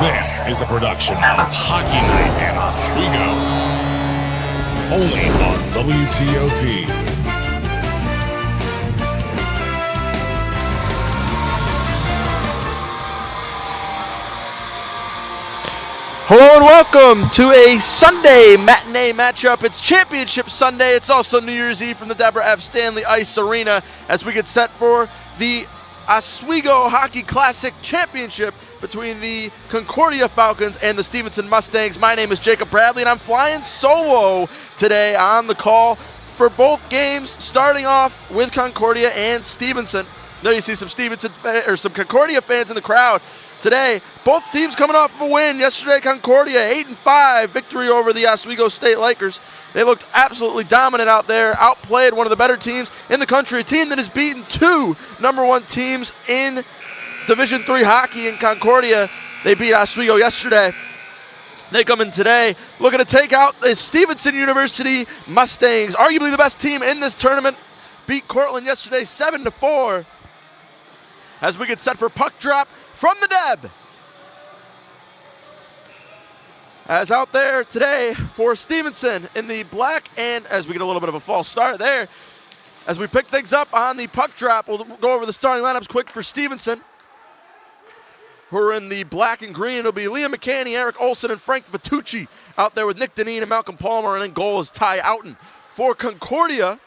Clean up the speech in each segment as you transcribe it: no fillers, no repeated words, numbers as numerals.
This is a production of Hockey Night in Oswego. Only on WTOP. Hello and welcome to a Sunday matinee matchup. It's Championship Sunday. It's also New Year's Eve from the Deborah F. Stanley Ice Arena as we get set for the Oswego Hockey Classic Championship between the Concordia Falcons and the Stevenson Mustangs. My name is Jacob Bradley, and I'm flying solo today on the call for both games, starting off with Concordia and Stevenson. There you see some some Concordia fans in the crowd today. Both teams coming off of a win yesterday. Concordia 8-5 victory over the Oswego State Lakers. They looked absolutely dominant out there, outplayed one of the better teams in the country, a team that has beaten two number one teams in Division III hockey in Concordia. They beat Oswego yesterday. They come in today looking to take out the Stevenson University Mustangs, arguably the best team in this tournament. Beat Cortland yesterday 7-4 as we get set for puck drop from the Deb. As out there today for Stevenson in the black, and as we get a little bit of a false start there, as we pick things up on the puck drop, we'll go over the starting lineups quick for Stevenson, who are in the black and green. It'll be Liam McCanny, Eric Olson, and Frank Vitucci out there with Nick Deneen and Malcolm Palmer, and in goal is Ty Outen. For Concordia,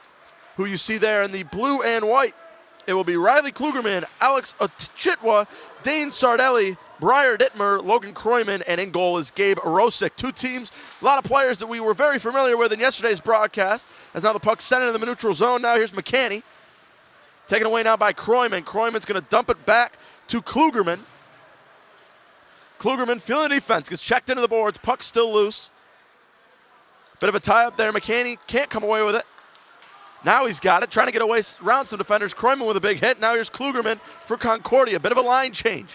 who you see there in the blue and white, it will be Riley Klugerman, Alex Ochitwa, Dane Sardelli, Breyer Dittmer, Logan Kroyman, and in goal is Gabe Rosick. Two teams, a lot of players that we were very familiar with in yesterday's broadcast, as now the puck's sent into the neutral zone. Now here's McCanny. Taken away now by Kroyman. Kroyman's going to dump it back to Klugerman. Klugerman feeling the defense, gets checked into the boards, puck still loose. Bit of a tie-up there. McCanny can't come away with it. Now he's got it, trying to get away around some defenders. Kroyman with a big hit. Now here's Klugerman for Concordia. Bit of a line change.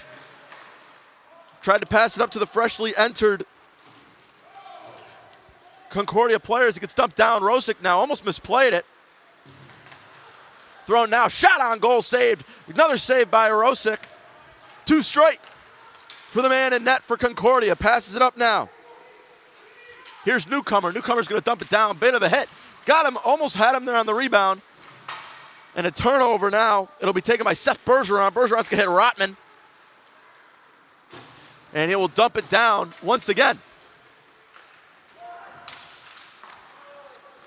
Tried to pass it up to the freshly entered Concordia players. It gets dumped down. Rosick now almost misplayed it. Thrown now. Shot on goal, saved. Another save by Rosick. Two straight for the man in net for Concordia. Passes it up now. Here's Newcomer. Newcomer's going to dump it down. Bit of a hit. Got him, almost had him there on the rebound. And a turnover now. It'll be taken by Seth Bergeron. Bergeron's going to hit Rotman. And he will dump it down once again.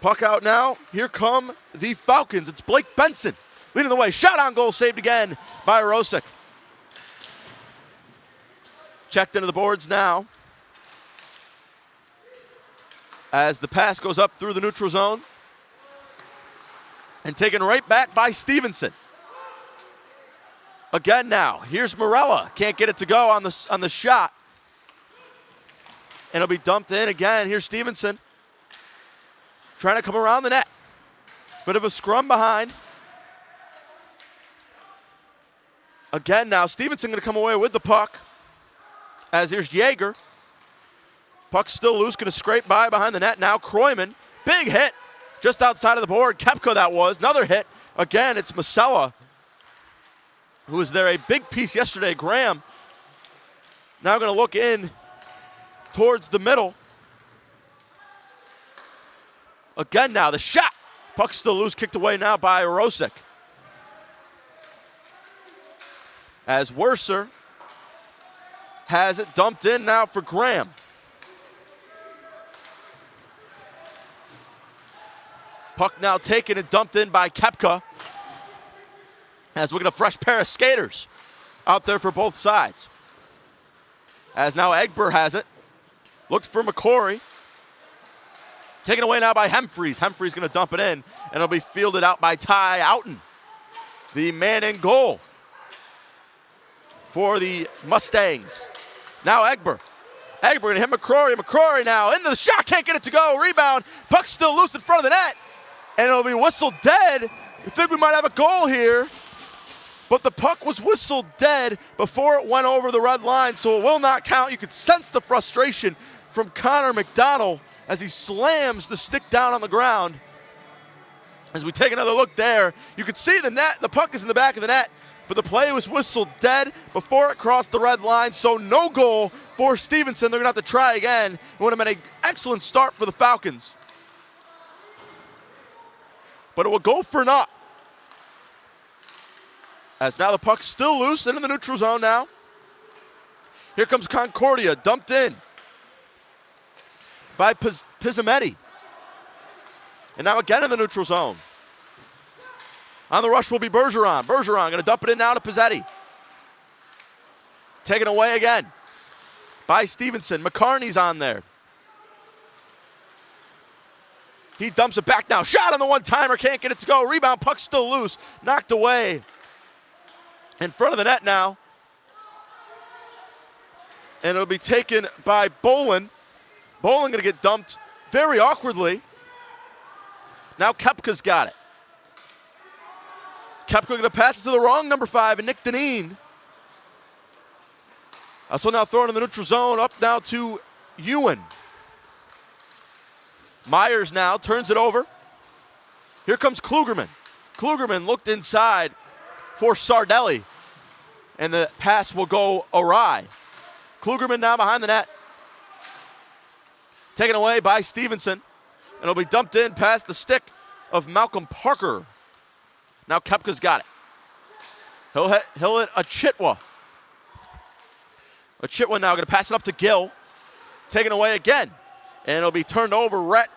Puck out now. Here come the Falcons. It's Blake Benson leading the way. Shot on goal, saved again by Rosick. Checked into the boards now. As the pass goes up through the neutral zone. And taken right back by Stevenson. Again now, here's Morella. Can't get it to go on the shot. And it'll be dumped in again. Here's Stevenson. Trying to come around the net. Bit of a scrum behind. Again now, Stevenson going to come away with the puck. As here's Yeager. Puck still loose, going to scrape by behind the net. Now Kroyman, big hit just outside of the board. Kepka that was, another hit. Again, it's Masella, who was there a big piece yesterday. Graham now going to look in towards the middle. Again now, the shot. Puck still loose, kicked away now by Rosick. As Werser has it dumped in now for Graham. Puck now taken and dumped in by Kepka. As we get a fresh pair of skaters out there for both sides. As now Egbert has it. Looked for McCory. Taken away now by Humphreys. Humphreys going to dump it in, and it'll be fielded out by Ty Outen, the man in goal for the Mustangs. Now Egbert. Egbert going to hit McCrory. McCrory now into the shot. Can't get it to go. Rebound. Puck still loose in front of the net. And it'll be whistled dead. We think we might have a goal here. But the puck was whistled dead before it went over the red line, so it will not count. You could sense the frustration from Connor McDonald as he slams the stick down on the ground. As we take another look there, you can see the net. The puck is in the back of the net. but the play was whistled dead before it crossed the red line, so no goal for Stevenson. They're going to have to try again. It would have been an excellent start for the Falcons. But it will go for naught. As now the puck's still loose into the neutral zone now. Here comes Concordia, dumped in by Pizzametti. And now again in the neutral zone. On the rush will be Bergeron. Bergeron going to dump it in now to Pizzetti. Taken away again by Stevenson. McCarney's on there. He dumps it back now. Shot on the one-timer. Can't get it to go. Rebound. Puck still loose. Knocked away. In front of the net now. And it'll be taken by Bolin. Bolin going to get dumped very awkwardly. Now Kepka's got it. Kepka going to pass it to the wrong number 5, and Nick Dineen. So now throwing in the neutral zone, up now to Ewan. Myers now turns it over. Here comes Klugerman. Klugerman looked inside for Sardelli, and the pass will go awry. Klugerman now behind the net. Taken away by Stevenson, and it'll be dumped in past the stick of Malcolm Parker. Now Kepka's got it. He'll hit a Chitwa. A Chitwa now going to pass it up to Gill. Taken away again. And it'll be turned over. Rhett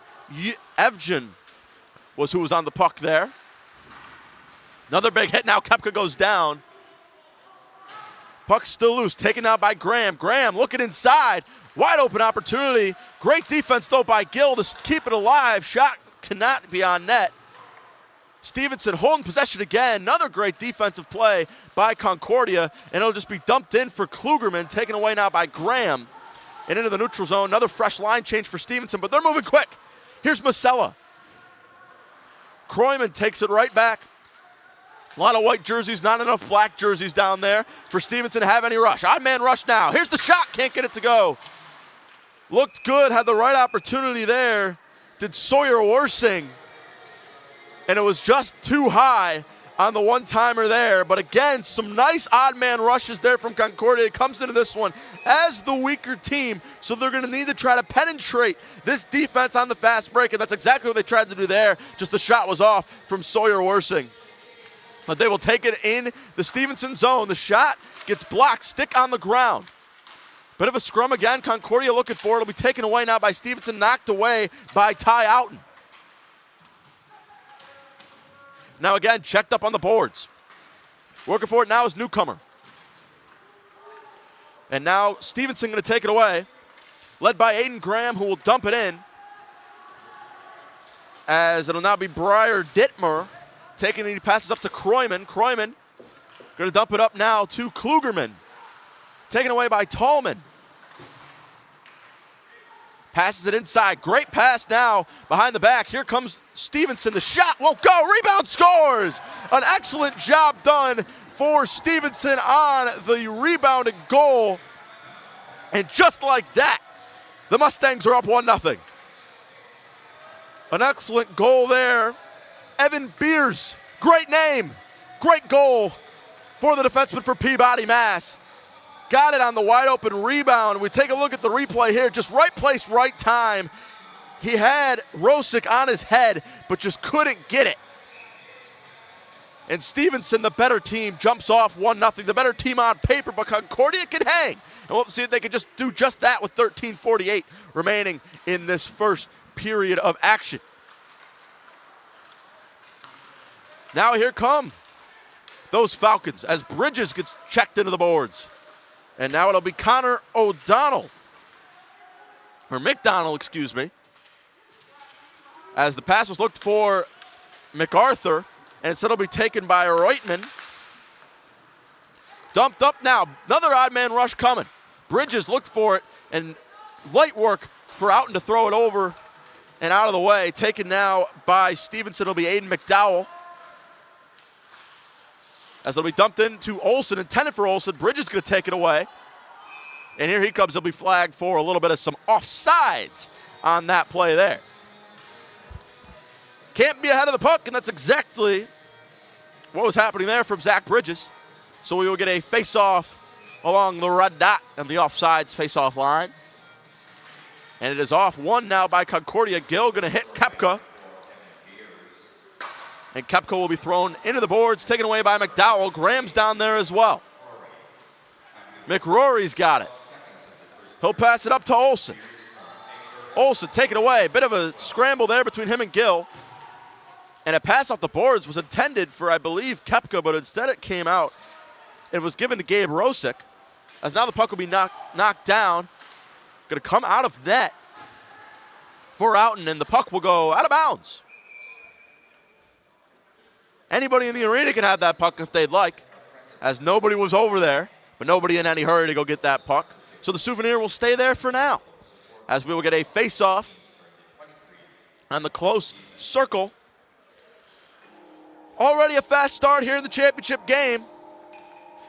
Evgen was who was on the puck there. Another big hit. Now Kepka goes down. Puck still loose. Taken out by Graham. Graham looking inside. Wide open opportunity. Great defense though by Gill to keep it alive. Shot cannot be on net. Stevenson holding possession again. Another great defensive play by Concordia. And it'll just be dumped in for Klugerman. Taken away now by Graham. And into the neutral zone. Another fresh line change for Stevenson. But they're moving quick. Here's Masella. Kroyman takes it right back. A lot of white jerseys. Not enough black jerseys down there for Stevenson to have any rush. Odd man rush now. Here's the shot. Can't get it to go. Looked good. Had the right opportunity there. Did Sawyer Worsing. And it was just too high on the one-timer there. But again, some nice odd man rushes there from Concordia. It comes into this one as the weaker team, so they're going to need to try to penetrate this defense on the fast break, and that's exactly what they tried to do there. Just the shot was off from Sawyer Worsing. But they will take it in the Stevenson zone. The shot gets blocked, stick on the ground. Bit of a scrum again. Concordia looking for it. It'll be taken away now by Stevenson, knocked away by Ty Outen. Now again, checked up on the boards. Working for it now is Newcomer. And now Stevenson going to take it away. Led by Aiden Graham, who will dump it in. As it'll now be Briar Dittmer. Taking it, he passes up to Kroyman. Kroyman going to dump it up now to Klugerman. Taken away by Tallman. Passes it inside. Great pass now behind the back. Here comes Stevenson. The shot won't go. Rebound, scores. An excellent job done for Stevenson on the rebounded goal. And just like that, the Mustangs are up 1-0. An excellent goal there. Evan Beers. Great name. Great goal for the defenseman for Peabody, Mass. Got it on the wide open rebound. We take a look at the replay here. Just right place, right time. He had Rosick on his head, but just couldn't get it. And Stevenson, the better team, jumps off 1-0. The better team on paper, but Concordia can hang. And we'll see if they can just do just that with 13:48 remaining in this first period of action. Now here come those Falcons as Bridges gets checked into the boards. And now it'll be Connor O'Donnell, or McDonald, excuse me, as the pass was looked for MacArthur, and instead it'll be taken by Reutman. Dumped up now, another odd man rush coming. Bridges looked for it, and light work for Outen to throw it over and out of the way. Taken now by Stevenson, it'll be Aiden McDowell. As it'll be dumped into Olsen, intended for Olsen. Bridges going to take it away. And here he comes. He'll be flagged for a little bit of some offsides on that play there. Can't be ahead of the puck, and that's exactly what was happening there from Zach Bridges. So we will get a face-off along the red dot and the offsides face-off line. And it is off one now by Concordia. Gill going to hit Koepka. And Koepka will be thrown into the boards, taken away by McDowell. Graham's down there as well. McRory's got it. He'll pass it up to Olsen. Olsen taken away. Bit of a scramble there between him and Gill. And a pass off the boards was intended for, I believe, Koepka, but instead it came out and was given to Gabe Rosick. As now the puck will be knocked down. Going to come out of net for Outen, and the puck will go out of bounds. Anybody in the arena can have that puck if they'd like, as nobody was over there, but nobody in any hurry to go get that puck. So the souvenir will stay there for now, as we will get a face-off on the close circle. Already a fast start here in the championship game.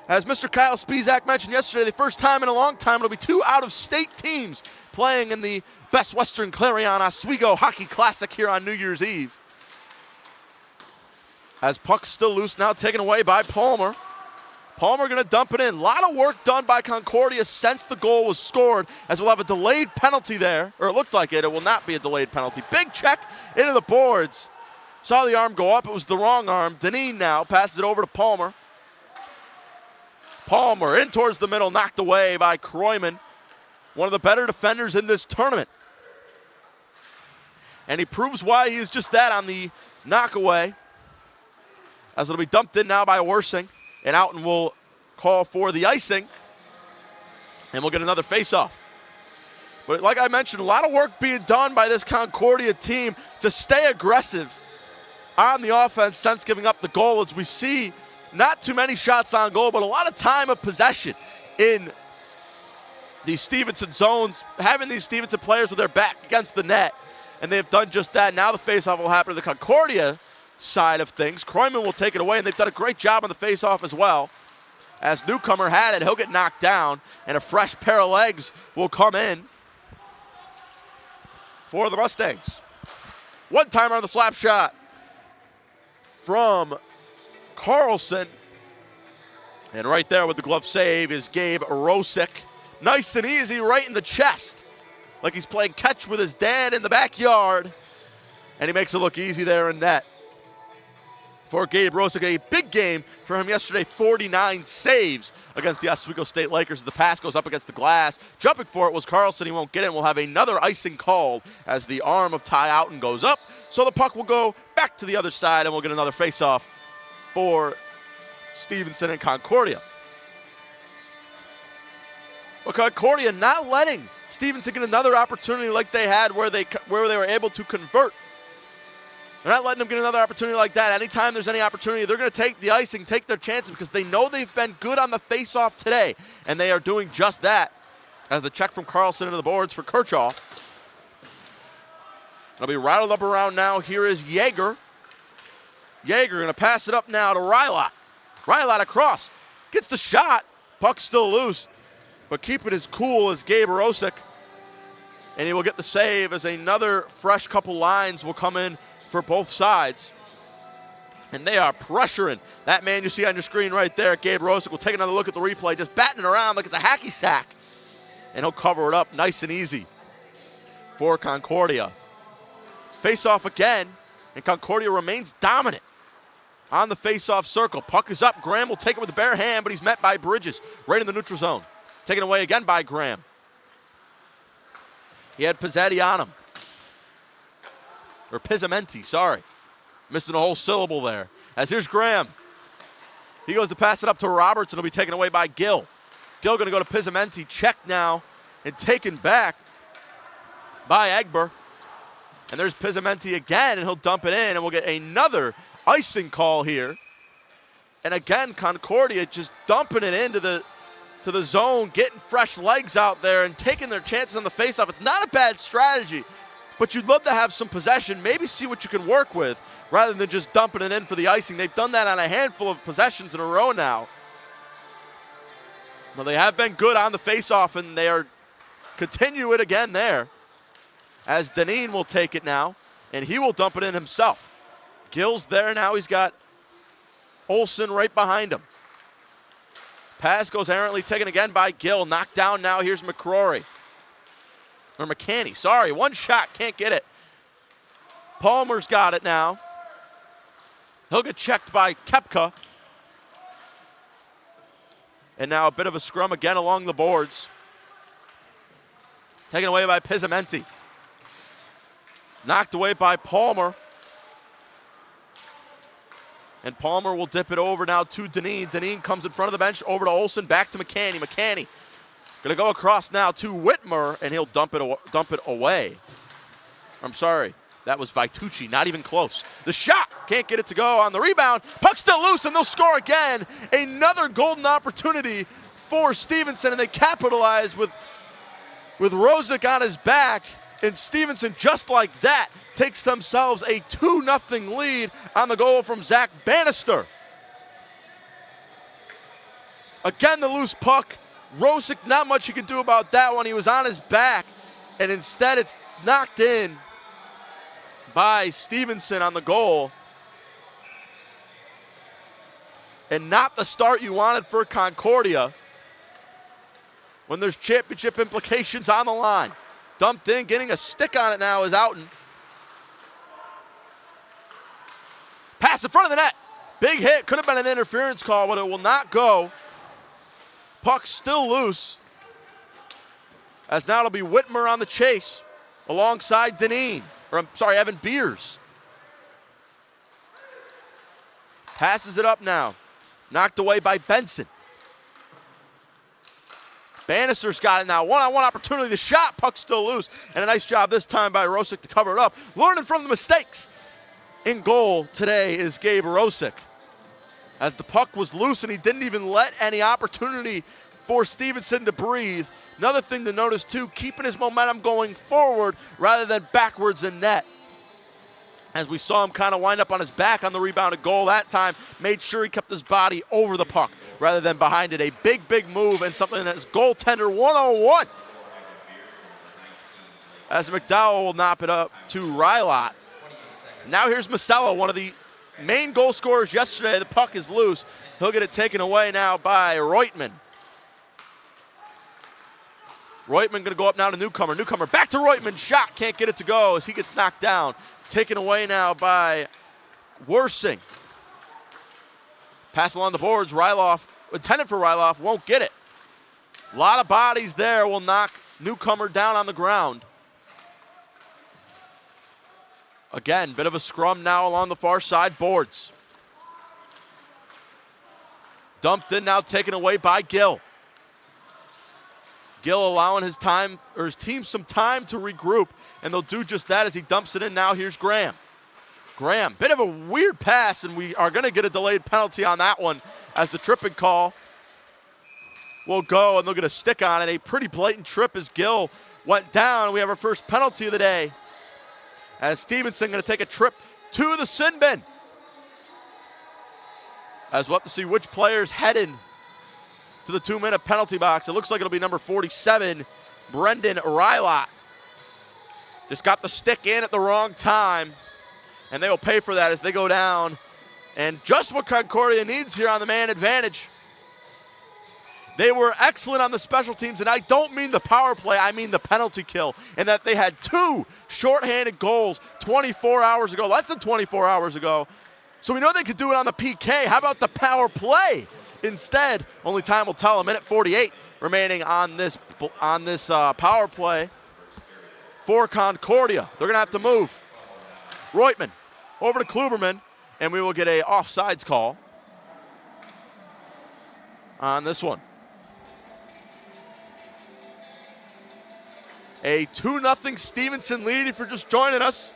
As Mr. Kyle Spizak mentioned yesterday, the first time in a long time, it'll be two out-of-state teams playing in the Best Western Clarion Oswego Hockey Classic here on New Year's Eve. As puck's still loose, now taken away by Palmer. Palmer going to dump it in. A lot of work done by Concordia since the goal was scored, as we'll have a delayed penalty there, or it looked like it. It will not be a delayed penalty. Big check into the boards. Saw the arm go up. It was the wrong arm. Deneen now passes it over to Palmer. Palmer in towards the middle, knocked away by Kroyman, one of the better defenders in this tournament. And he proves why he is just that on the knockaway, as it'll be dumped in now by Worsing, and Outen will call for the icing, and we'll get another face-off. But like I mentioned, a lot of work being done by this Concordia team to stay aggressive on the offense since giving up the goal, as we see not too many shots on goal, but a lot of time of possession in the Stevenson zones, having these Stevenson players with their back against the net, and they've done just that. Now the faceoff will happen to the Concordia side of things. Kroyman will take it away, and they've done a great job on the faceoff as well. As Newcomer had it, he'll get knocked down, and a fresh pair of legs will come in for the Mustangs. One timer on the slap shot from Carlson. And right there with the glove save is Gabe Rosick. Nice and easy right in the chest, like he's playing catch with his dad in the backyard. And he makes it look easy there in net for Gabe Rosick. A big game for him yesterday, 49 saves against the Oswego State Lakers. The pass goes up against the glass. Jumping for it was Carlson. He won't get it. We'll have another icing called as the arm of Ty Outen goes up. So the puck will go back to the other side, and we'll get another face-off for Stevenson and Concordia. Well, Concordia not letting Stevenson get another opportunity like they had where they were able to convert. They're not letting them get another opportunity like that. Anytime there's any opportunity, they're going to take the icing, take their chances, because they know they've been good on the face-off today, and they are doing just that. As the check from Carlson into the boards for Kirchhoff. It'll be rattled up around now. Here is Yeager. Yeager going to pass it up now to Rylot. Rylot across. Gets the shot. Puck's still loose, but keeping his cool is Gabe Rosick. And he will get the save as another fresh couple lines will come in for both sides. And they are pressuring. That man you see on your screen right there, Gabe Rosick, will take another look at the replay, just batting it around like it's a hacky sack. And he'll cover it up nice and easy for Concordia. Face off again, and Concordia remains dominant on the face-off circle. Puck is up. Graham will take it with the bare hand, but he's met by Bridges right in the neutral zone. Taken away again by Graham. He had Pizzetti on him. Or Pizzamenti, sorry. Missing a whole syllable there. As here's Graham. He goes to pass it up to Roberts, and it'll be taken away by Gill. Gill going to go to Pizzamenti. Checked now and taken back by Egbert. And there's Pizzamenti again, and he'll dump it in, and we'll get another icing call here. And again, Concordia just dumping it into the zone, getting fresh legs out there and taking their chances on the faceoff. It's not a bad strategy, but you'd love to have some possession, maybe see what you can work with, rather than just dumping it in for the icing. They've done that on a handful of possessions in a row now. Well, they have been good on the faceoff, and they are continue it again there. As Deneen will take it now, and he will dump it in himself. Gill's there now. He's got Olsen right behind him. Pass goes errantly, taken again by Gill. Knocked down now. Here's McCrory. Or McCanny, sorry. One shot, can't get it. Palmer's got it now. He'll get checked by Koepka. And now a bit of a scrum again along the boards. Taken away by Pizzamenti. Knocked away by Palmer. And Palmer will dip it over now to Deneen. Deneen comes in front of the bench, over to Olsen, back to McCanny. McCanny gonna go across now to Whitmer, and he'll dump it away. I'm sorry, that was Vitucci, not even close. The shot, can't get it to go on the rebound. Puck's still loose, and they'll score again. Another golden opportunity for Stevenson, and they capitalize with Rosick on his back. And Stevenson, just like that, takes themselves a 2-0 lead on the goal from Zach Bannister. Again, the loose puck. Rosick, not much he can do about that one. He was on his back, and instead it's knocked in by Stevenson on the goal. And not the start you wanted for Concordia when there's championship implications on the line. Dumped in, getting a stick on it now is Outen. Pass in front of the net. Big hit, could have been an interference call, but it will not go. Puck still loose. As now it'll be Whitmer on the chase alongside Deneen. Or I'm sorry, Evan Beers. Passes it up now. Knocked away by Benson. Bannister's got it now. One-on-one opportunity. The shot, puck still loose. And a nice job this time by Rosick to cover it up. Learning from the mistakes. In goal today is Gabe Rosick. As the puck was loose and he didn't even let any opportunity for Stevenson to breathe. Another thing to notice too, keeping his momentum going forward rather than backwards in net. As we saw him kind of wind up on his back on the rebounded goal that time, made sure he kept his body over the puck rather than behind it. A big, big move and something that is goaltender 101. As McDowell will knock it up to Rylot. Now here's Masella, one of the main goal scorers yesterday. The puck is loose. He'll get it taken away now by Reutman. Reutman going to go up now to Newcomer. Newcomer back to Reutman. Shot, can't get it to go as he gets knocked down. Taken away now by Worsing. Pass along the boards. Ryloff, intended for Ryloff, won't get it. A lot of bodies there will knock Newcomer down on the ground. Again, bit of a scrum now along the far side boards. Dumped in now, taken away by Gill. Gill allowing his team some time to regroup, and they'll do just that as he dumps it in. Now here's Graham. Graham, bit of a weird pass, and we are going to get a delayed penalty on that one as the tripping call will go, and they'll get a stick on it. A pretty blatant trip as Gill went down. We have our first penalty of the day as Stevenson going to take a trip to the sin bin. As we'll have to see which players heading to the 2-minute penalty box. It looks like it'll be number 47, Brendan Rylot. Just got the stick in at the wrong time, and they will pay for that as they go down. And just what Concordia needs here on the man advantage. They were excellent on the special teams, and I don't mean the power play, I mean the penalty kill, and that they had 2 shorthanded goals 24 hours ago, less than 24 hours ago. So we know they could do it on the PK. How about the power play? Instead, only time will tell. A minute 48 remaining on this power play for Concordia. They're going to have to move. Reutman over to Kluberman, and we will get a offsides call on this one. A 2-0 Stevenson lead if you're just joining us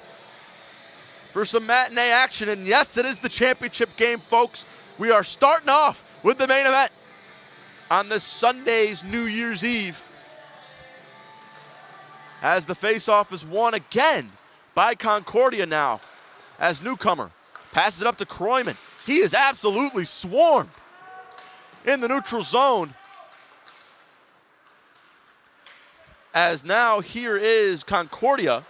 for some matinee action. And yes, it is the championship game, folks. We are starting off with the main event on this Sunday's New Year's Eve, as the faceoff is won again by Concordia now, as Newcomer passes it up to Kroyman. He is absolutely swarmed in the neutral zone. As now here is Concordia.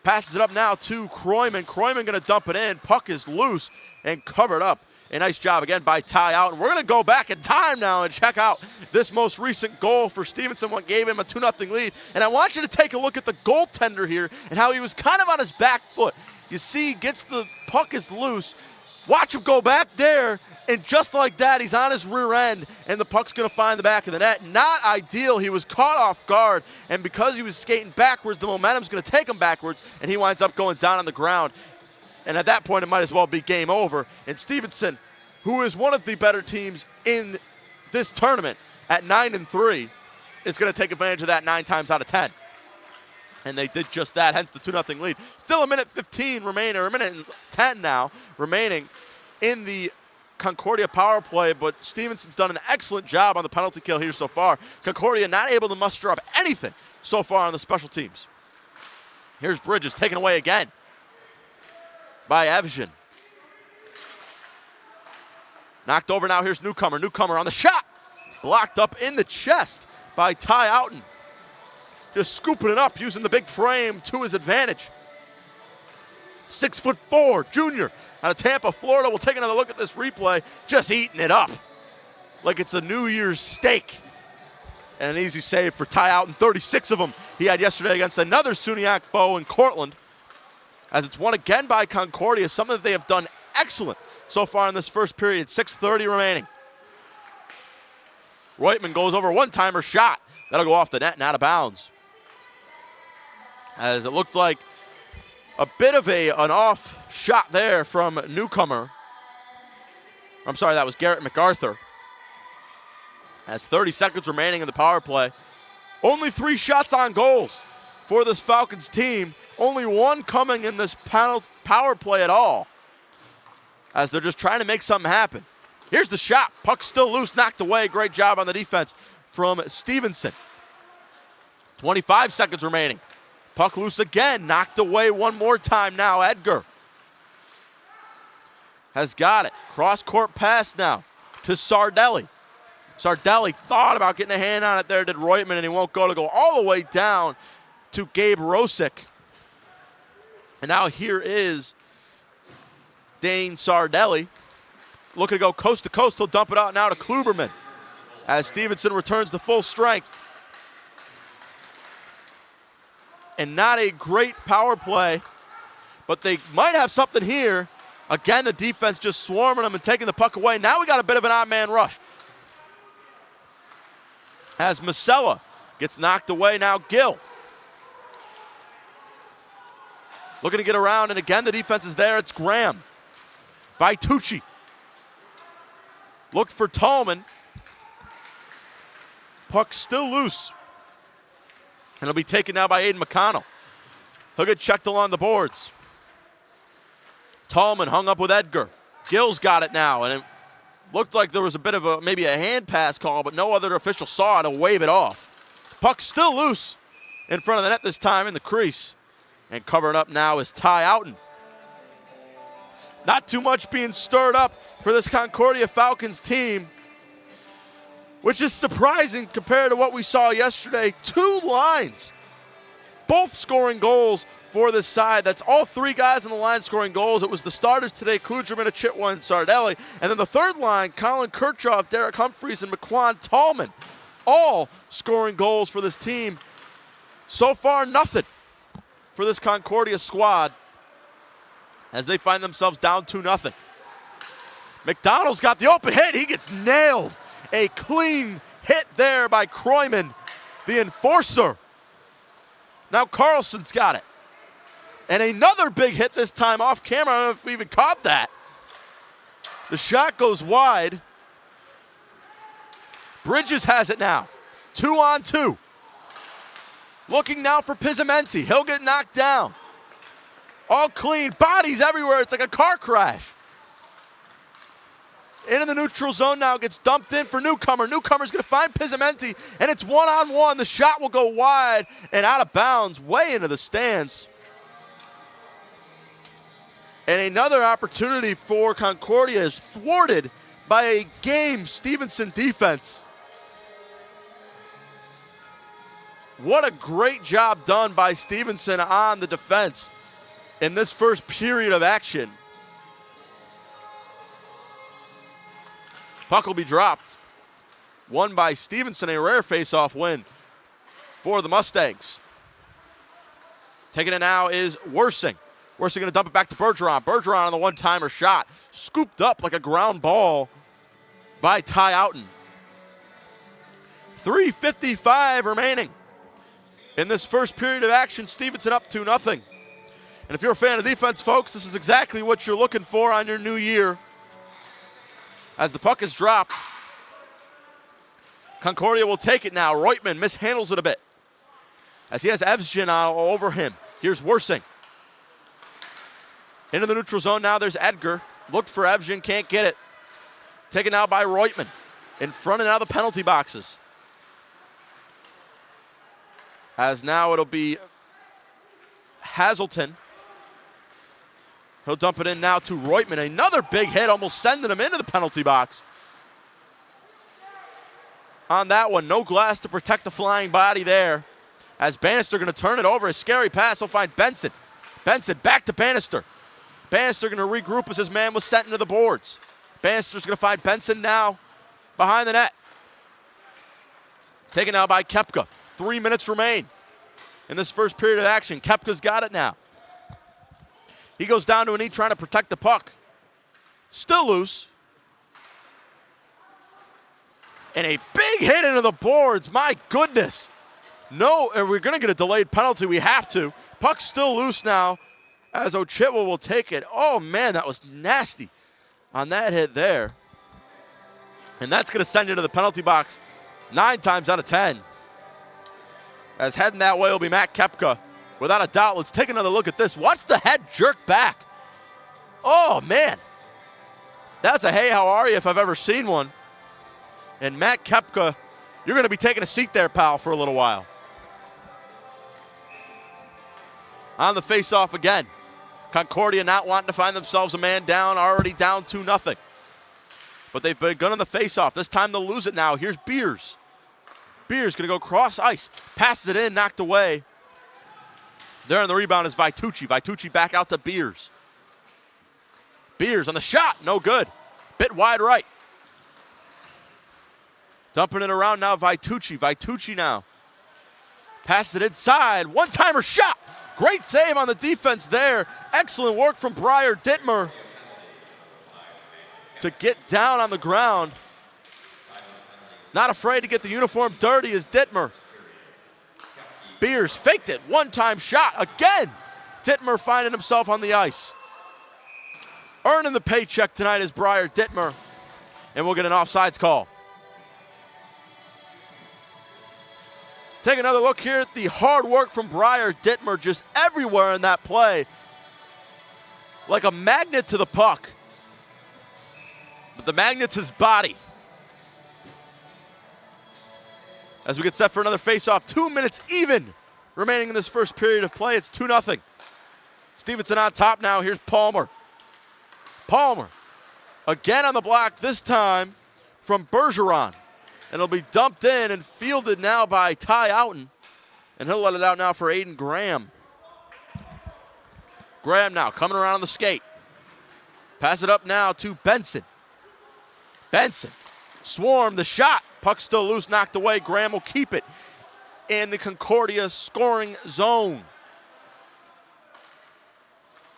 Passes it up now to Kroyman. Kroyman going to dump it in. Puck is loose and covered up A nice job again by Ty Out. And we're going to go back in time now and check out this most recent goal for Stevenson, what gave him a 2-0 lead. And I want you to take a look at the goaltender here and how he was kind of on his back foot. You see, gets the puck is loose. Watch him go back there, and just like that, he's on his rear end, and the puck's going to find the back of the net. Not ideal. He was caught off guard, and because he was skating backwards, the momentum's going to take him backwards, and he winds up going down on the ground. And at that point, it might as well be game over. And Stevenson, who is one of the better teams in this tournament at 9-3, is going to take advantage of that 9 times out of 10. And they did just that, hence the 2-0 lead. Still a minute 15 remaining, or a minute and 10 now remaining in the Concordia power play, but Stevenson's done an excellent job on the penalty kill here so far. Concordia not able to muster up anything so far on the special teams. Here's Bridges taken away again by Evgen. Knocked over now, here's Newcomer. Newcomer on the shot. Blocked up in the chest by Ty Outen. Just scooping it up, using the big frame to his advantage. 6'4", junior out of Tampa, Florida. We'll take another look at this replay. Just eating it up like it's a New Year's steak. And an easy save for Ty Outen. 36 of them he had yesterday against another Suniac foe in Cortland. As it's won again by Concordia, something that they have done excellent so far in this first period. 6:30 remaining. Reutemann goes over one-timer shot. That'll go off the net and out of bounds. As it looked like a bit of an off shot there from Newcomer. I'm sorry, that was Garrett MacArthur. As 30 seconds remaining in the power play. Only 3 shots on goals for this Falcons team. Only 1 coming in this power play at all. As they're just trying to make something happen. Here's the shot. Puck still loose, knocked away. Great job on the defense from Stevenson. 25 seconds remaining. Puck loose again, knocked away one more time now. Edgar has got it. Cross-court pass now to Sardelli. Sardelli thought about getting a hand on it there, did Reutemann, and he won't go to go all the way down to Gabe Rosick. And now here is Dane Sardelli. Looking to go coast to coast. He'll dump it out now to Kluberman as Stevenson returns to full strength. And not a great power play, but they might have something here. Again, the defense just swarming them and taking the puck away. Now we got a bit of an odd man rush. As Masella gets knocked away, now Gill. Looking to get around, and again, the defense is there. It's Graham. Vitucci. Looked for Tallman. Puck still loose. And it'll be taken now by Aiden McConnell. He'll get checked along the boards. Tallman hung up with Edgar. Gill's got it now, and it looked like there was a bit of maybe a hand pass call, but no other official saw it to wave it off. Puck still loose in front of the net this time in the crease. And covering up now is Ty Outen. Not too much being stirred up for this Concordia Falcons team, which is surprising compared to what we saw yesterday. 2 lines, both scoring goals for this side. That's all 3 guys on the line scoring goals. It was the starters today, Klugerman, Achitwa, and Sardelli. And then the third line, Colin Kirchhoff, Derek Humphreys, and McQuan Tallman, all scoring goals for this team. So far, nothing for this Concordia squad as they find themselves down 2-0. McDonald's got the open hit. He gets nailed. A clean hit there by Kroyman, the enforcer. Now Carlson's got it. And another big hit this time off camera. I don't know if we even caught that. The shot goes wide. Bridges has it now. 2-on-2. Looking now for Pizzamenti. He'll get knocked down. All clean. Bodies everywhere. It's like a car crash. Into the neutral zone now. Gets dumped in for Newcomer. Newcomer's going to find Pizzamenti. And it's 1-on-1. The shot will go wide and out of bounds. Way into the stands. And another opportunity for Concordia is thwarted by a game Stevenson defense. What a great job done by Stevenson on the defense in this first period of action. Puck will be dropped. Won by Stevenson, a rare face-off win for the Mustangs. Taking it now is Worsing. Worsing going to dump it back to Bergeron. Bergeron on the one-timer shot. Scooped up like a ground ball by Ty Outen. 3:55 remaining in this first period of action. Stevenson up 2-0. And if you're a fan of defense, folks, this is exactly what you're looking for on your new year. As the puck is dropped, Concordia will take it now. Reutman mishandles it a bit as he has Evsgen all over him. Here's Worsing. Into the neutral zone now, there's Edgar. Looked for Evsgen, can't get it. Taken out by Reutman. In front and out of the penalty boxes. As now it'll be Hazelton. He'll dump it in now to Reutman. Another big hit, almost sending him into the penalty box. On that one, no glass to protect the flying body there. As Bannister going to turn it over. A scary pass, he'll find Benson. Benson back to Bannister. Bannister going to regroup as his man was sent into the boards. Bannister's going to find Benson now behind the net. Taken out by Koepka. 3 minutes remain in this first period of action. Koepka's got it now. He goes down to a knee trying to protect the puck. Still loose. And a big hit into the boards. My goodness. No, we're going to get a delayed penalty. We have to. Puck's still loose now as Ochitwa will take it. Oh, man, that was nasty on that hit there. And that's going to send you to the penalty box 9 times out of 10. As heading that way will be Matt Koepka. Without a doubt, let's take another look at this. Watch the head jerk back. Oh, man. That's a hey, how are you if I've ever seen one. And Matt Koepka, you're going to be taking a seat there, pal, for a little while. On the face-off again. Concordia not wanting to find themselves a man down, already down 2-0. But they've begun on the face-off. This time they'll lose it now. Here's Beers. Beers going to go cross ice. Passes it in, knocked away. There on the rebound is Vitucci. Vitucci back out to Beers. Beers on the shot, no good. Bit wide right. Dumping it around now, Vitucci. Vitucci now. Passes it inside. One-timer shot. Great save on the defense there. Excellent work from Briar Dittmer to get down on the ground. Not afraid to get the uniform dirty is Dittmer. Beers faked it. One-time shot. Again, Dittmer finding himself on the ice. Earning the paycheck tonight is Briar Dittmer. And we'll get an offsides call. Take another look here at the hard work from Briar Dittmer, just everywhere in that play. Like a magnet to the puck. But the magnet's his body. As we get set for another face-off, 2 minutes even remaining in this first period of play. It's 2-0. Stevenson on top now. Here's Palmer. Palmer again on the block, this time from Bergeron. And it'll be dumped in and fielded now by Ty Outen. And he'll let it out now for Aiden Graham. Graham now coming around on the skate. Pass it up now to Benson. Benson. Swarm, the shot. Puck still loose, knocked away. Graham will keep it in the Concordia scoring zone.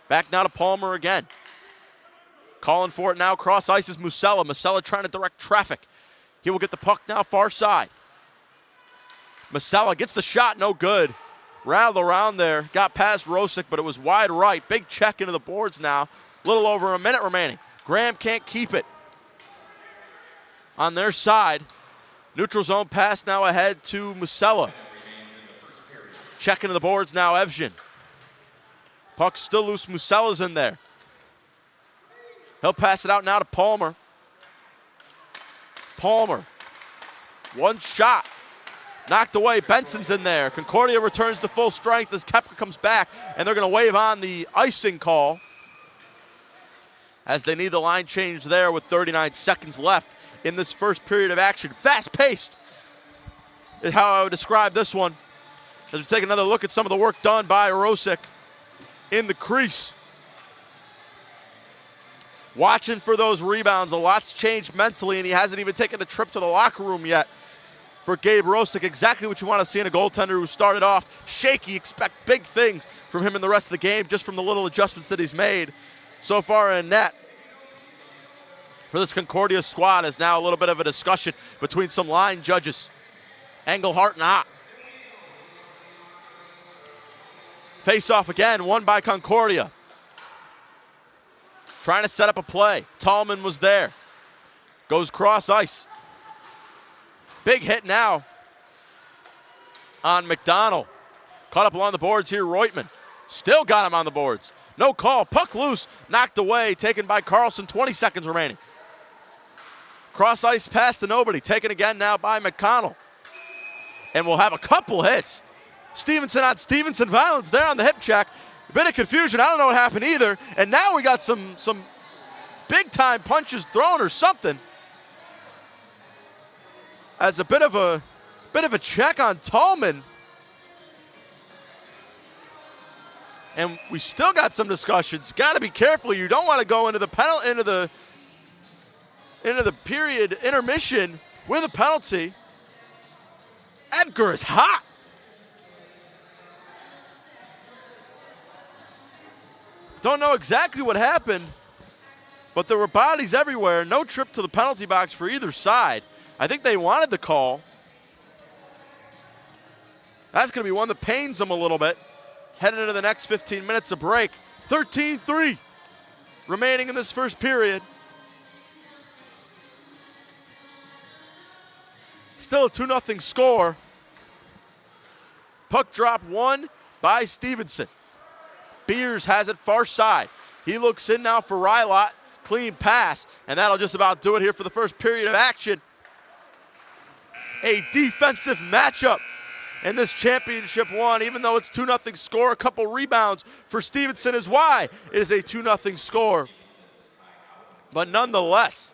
Back now to Palmer again. Calling for it now. Cross ice is Musella. Musella trying to direct traffic. He will get the puck now far side. Musella gets the shot, no good. Rattled around there. Got past Rosick, but it was wide right. Big check into the boards now. A little over a minute remaining. Graham can't keep it. On their side, neutral zone pass now ahead to Musella. Check into the boards now, Evsgen. Puck still loose, Musella's in there. He'll pass it out now to Palmer. Palmer, one shot, knocked away. Benson's in there. Concordia returns to full strength as Koepka comes back, and they're going to wave on the icing call as they need the line change there with 39 seconds left in this first period of action. Fast-paced is how I would describe this one. As we take another look at some of the work done by Rosick in the crease. watching for those rebounds. A lot's changed mentally, and he hasn't even taken a trip to the locker room yet. For Gabe Rosick, exactly what you want to see in a goaltender who started off shaky. Expect big things from him in the rest of the game, just from the little adjustments that he's made so far in net. For this Concordia squad is now a little bit of a discussion between some line judges, Engelhart and Ott. Face off again, won by Concordia. Trying to set up a play. Tallman was there. Goes cross ice. Big hit now on McDonald. Caught up along the boards here, Reutman. Still got him on the boards. No call, puck loose, knocked away, taken by Carlson, 20 seconds remaining. Cross ice pass to nobody, taken again now by McConnell. And we'll have a couple hits. Stevenson on Stevenson violence there on the hip check. A bit of confusion, I don't know what happened either. And now we got some big time punches thrown or something. As a bit of a check on Tallman. And we still got some discussions. Got to be careful. You don't want to go into the period intermission with a penalty. Edgar is hot. Don't know exactly what happened, but there were bodies everywhere. No trip to the penalty box for either side. I think they wanted the call. That's going to be one that pains them a little bit. Heading into the next 15 minutes of break. 13-3 remaining in this first period. Still a 2-0 score. Puck drop won by Stevenson. Beers has it far side. He looks in now for Rylot. Clean pass, and that'll just about do it here for the first period of action. A defensive matchup in this championship one, even though it's 2-0 score. A couple rebounds for Stevenson is why it is a 2-0 score. But nonetheless,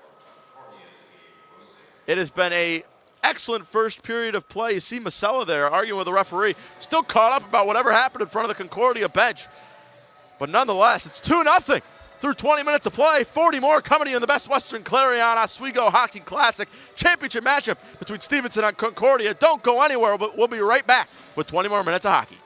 it has been a excellent first period of play. You see Masella there arguing with the referee, still caught up about whatever happened in front of the Concordia bench. But nonetheless, it's 2-0 through 20 minutes of play. 40 more coming to you in the Best Western Clarion Oswego Hockey Classic championship matchup between Stevenson and Concordia. Don't go anywhere, but we'll be right back with 20 more minutes of hockey.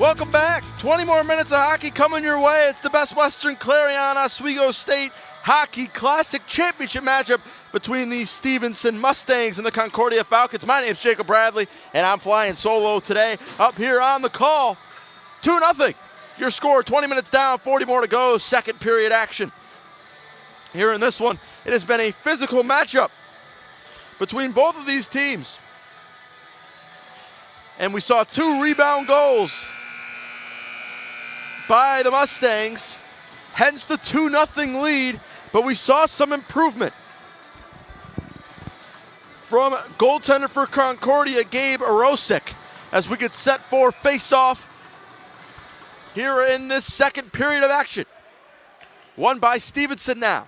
Welcome back. 20 more minutes of hockey coming your way. It's the Best Western Clarion Oswego State Hockey Classic Championship matchup between the Stevenson Mustangs and the Concordia Falcons. My name's Jacob Bradley, and I'm flying solo today up here on the call. 2-0. Your score, 20 minutes down, 40 more to go. Second period action. Here in this one, it has been a physical matchup between both of these teams. And we saw 2 rebound goals by the Mustangs, hence the 2-0 lead, but we saw some improvement from goaltender for Concordia, Gabe Arosik, as we get set for face-off here in this second period of action. Won by Stevenson now.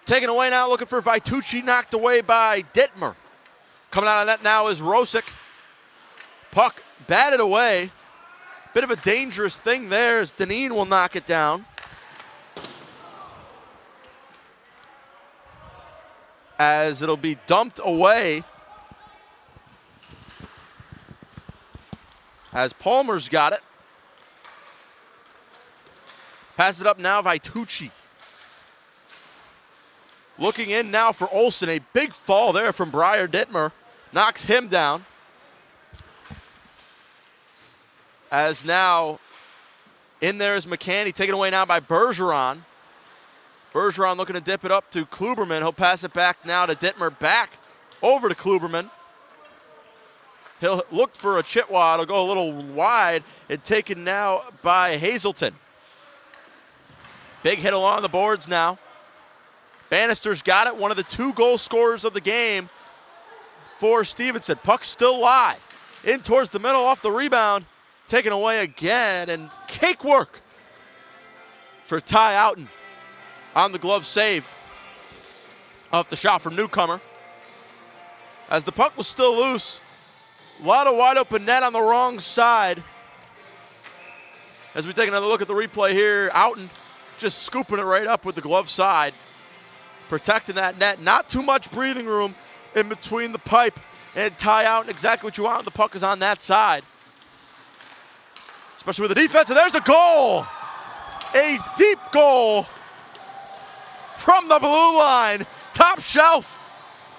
Taken away now, looking for Vitucci, knocked away by Dittmer. Coming out of that now is Rosick. Puck batted away. Bit of a dangerous thing there as Deneen will knock it down. As it'll be dumped away. As Palmer's got it. Pass it up now, Vitucci. Looking in now for Olsen. A big fall there from Briar Dittmer. Knocks him down. As now in there is McCanny, taken away now by Bergeron. Bergeron looking to dip it up to Kluberman. He'll pass it back now to Dittmer, back over to Kluberman. He'll look for a Chitwa. It'll go a little wide and taken now by Hazelton. Big hit along the boards now. Bannister's got it, one of the 2 goal scorers of the game for Stevenson. Puck still live. In towards the middle, off the rebound. Taken away again, and cake work for Ty Outen on the glove save off the shot from Newcomer. As the puck was still loose, a lot of wide open net on the wrong side. As we take another look at the replay here, Outen just scooping it right up with the glove side, protecting that net. Not too much breathing room in between the pipe and Ty Outen. Exactly what you want when the puck is on that side. Especially with the defense, and there's a goal! A deep goal from the blue line. Top shelf.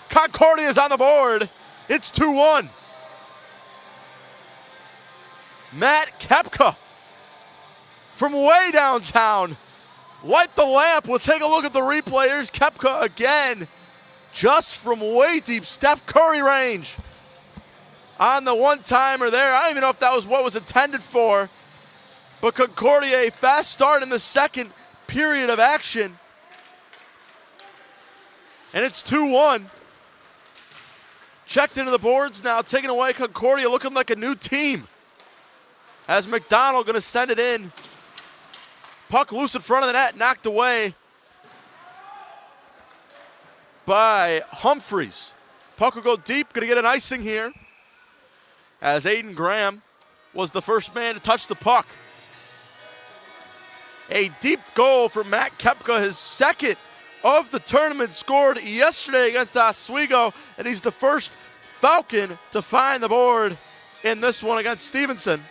Concordia is on the board. It's 2-1. Matt Kepka from way downtown. Light the lamp. We'll take a look at the replay. Here's Kepka again. Just from way deep Steph Curry range. On the one-timer there. I don't even know if that was what was intended for. But Concordia, a fast start in the second period of action. And it's 2-1. Checked into the boards now. Taking away Concordia, looking like a new team. As McDonald going to send it in. Puck loose in front of the net. Knocked away by Humphreys. Puck will go deep. Going to get an icing here. As Aiden Graham was the first man to touch the puck. A deep goal for Matt Kepka, his second of the tournament, scored yesterday against Oswego, and he's the first Falcon to find the board in this one against Stevenson.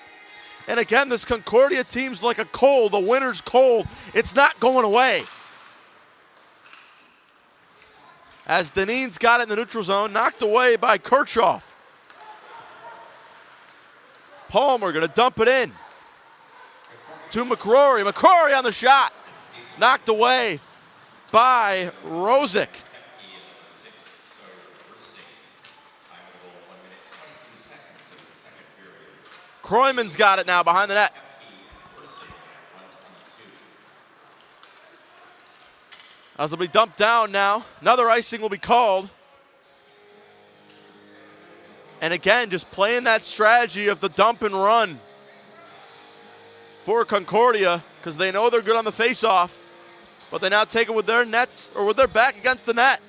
And again, this Concordia team's like a cold, the winter's cold. It's not going away. As Deneen's got it in the neutral zone, knocked away by Kirchhoff. Palmer going to dump it in to McCrory. McCrory on the shot. Knocked away by Rosick. Kroyman's got it now behind the net. As it'll be dumped down now. Another icing will be called. And again, just playing that strategy of the dump and run for Concordia, because they know they're good on the face-off, but they now take it with their nets, or with their back against the net.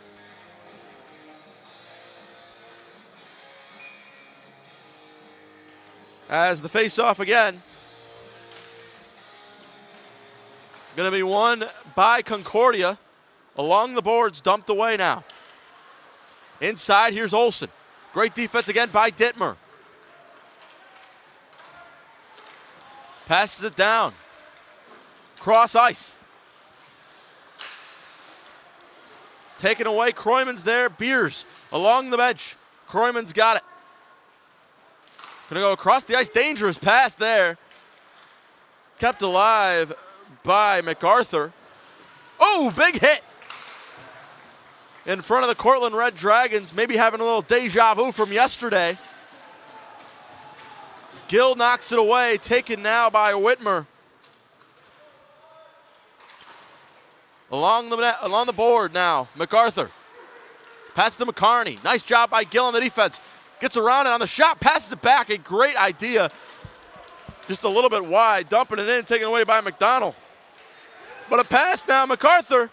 As the face-off again, going to be won by Concordia. Along the boards, dumped away now. Inside, here's Olsen. Great defense again by Dittmer. Passes it down. Cross ice. Taken away. Kroyman's there. Beers along the bench. Kroyman's got it. Gonna go across the ice. Dangerous pass there. Kept alive by MacArthur. Oh, big hit. In front of the Cortland Red Dragons. Maybe having a little deja vu from yesterday. Gill knocks it away. Taken now by Whitmer. Along the board now, MacArthur. Passes to McCarney. Nice job by Gill on the defense. Gets around it on the shot, passes it back. A great idea. Just a little bit wide, dumping it in, taken away by McDonald. But a pass now, MacArthur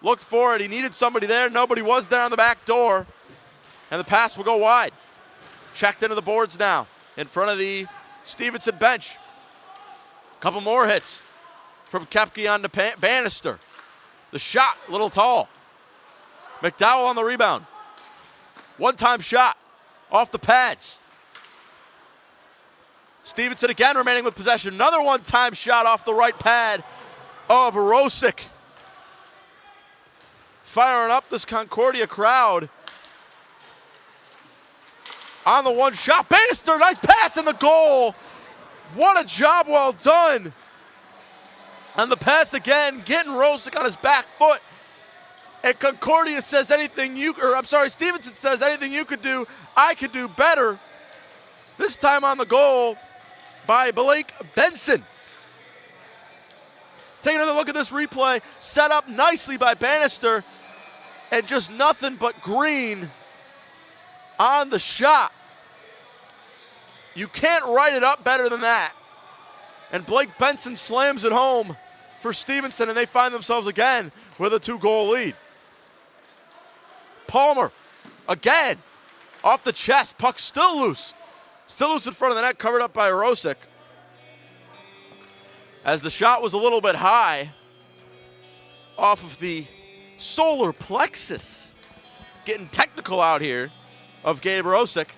looked for it. He needed somebody there. Nobody was there on the back door. And the pass will go wide. Checked into the boards now in front of the Stevenson bench. Couple more hits from Koepke on the Bannister. The shot, a little tall. McDowell on the rebound. One-time shot off the pads. Stevenson again remaining with possession. Another one-time shot off the right pad of Rosick. Firing up this Concordia crowd. On the one shot, Bannister, nice pass in the goal. What a job well done. And the pass again, getting Rosick on his back foot. And Concordia says Stevenson says anything you could do, I could do better. This time on the goal by Blake Benson. Taking another look at this replay, set up nicely by Bannister, and just nothing but green on the shot. You can't write it up better than that. And Blake Benson slams it home for Stevenson, and they find themselves again with a 2-goal lead. Palmer, again, off the chest, puck still loose. Still loose in front of the net, covered up by Rosick. As the shot was a little bit high off of the solar plexus. Getting technical out here of Gabe Rosick.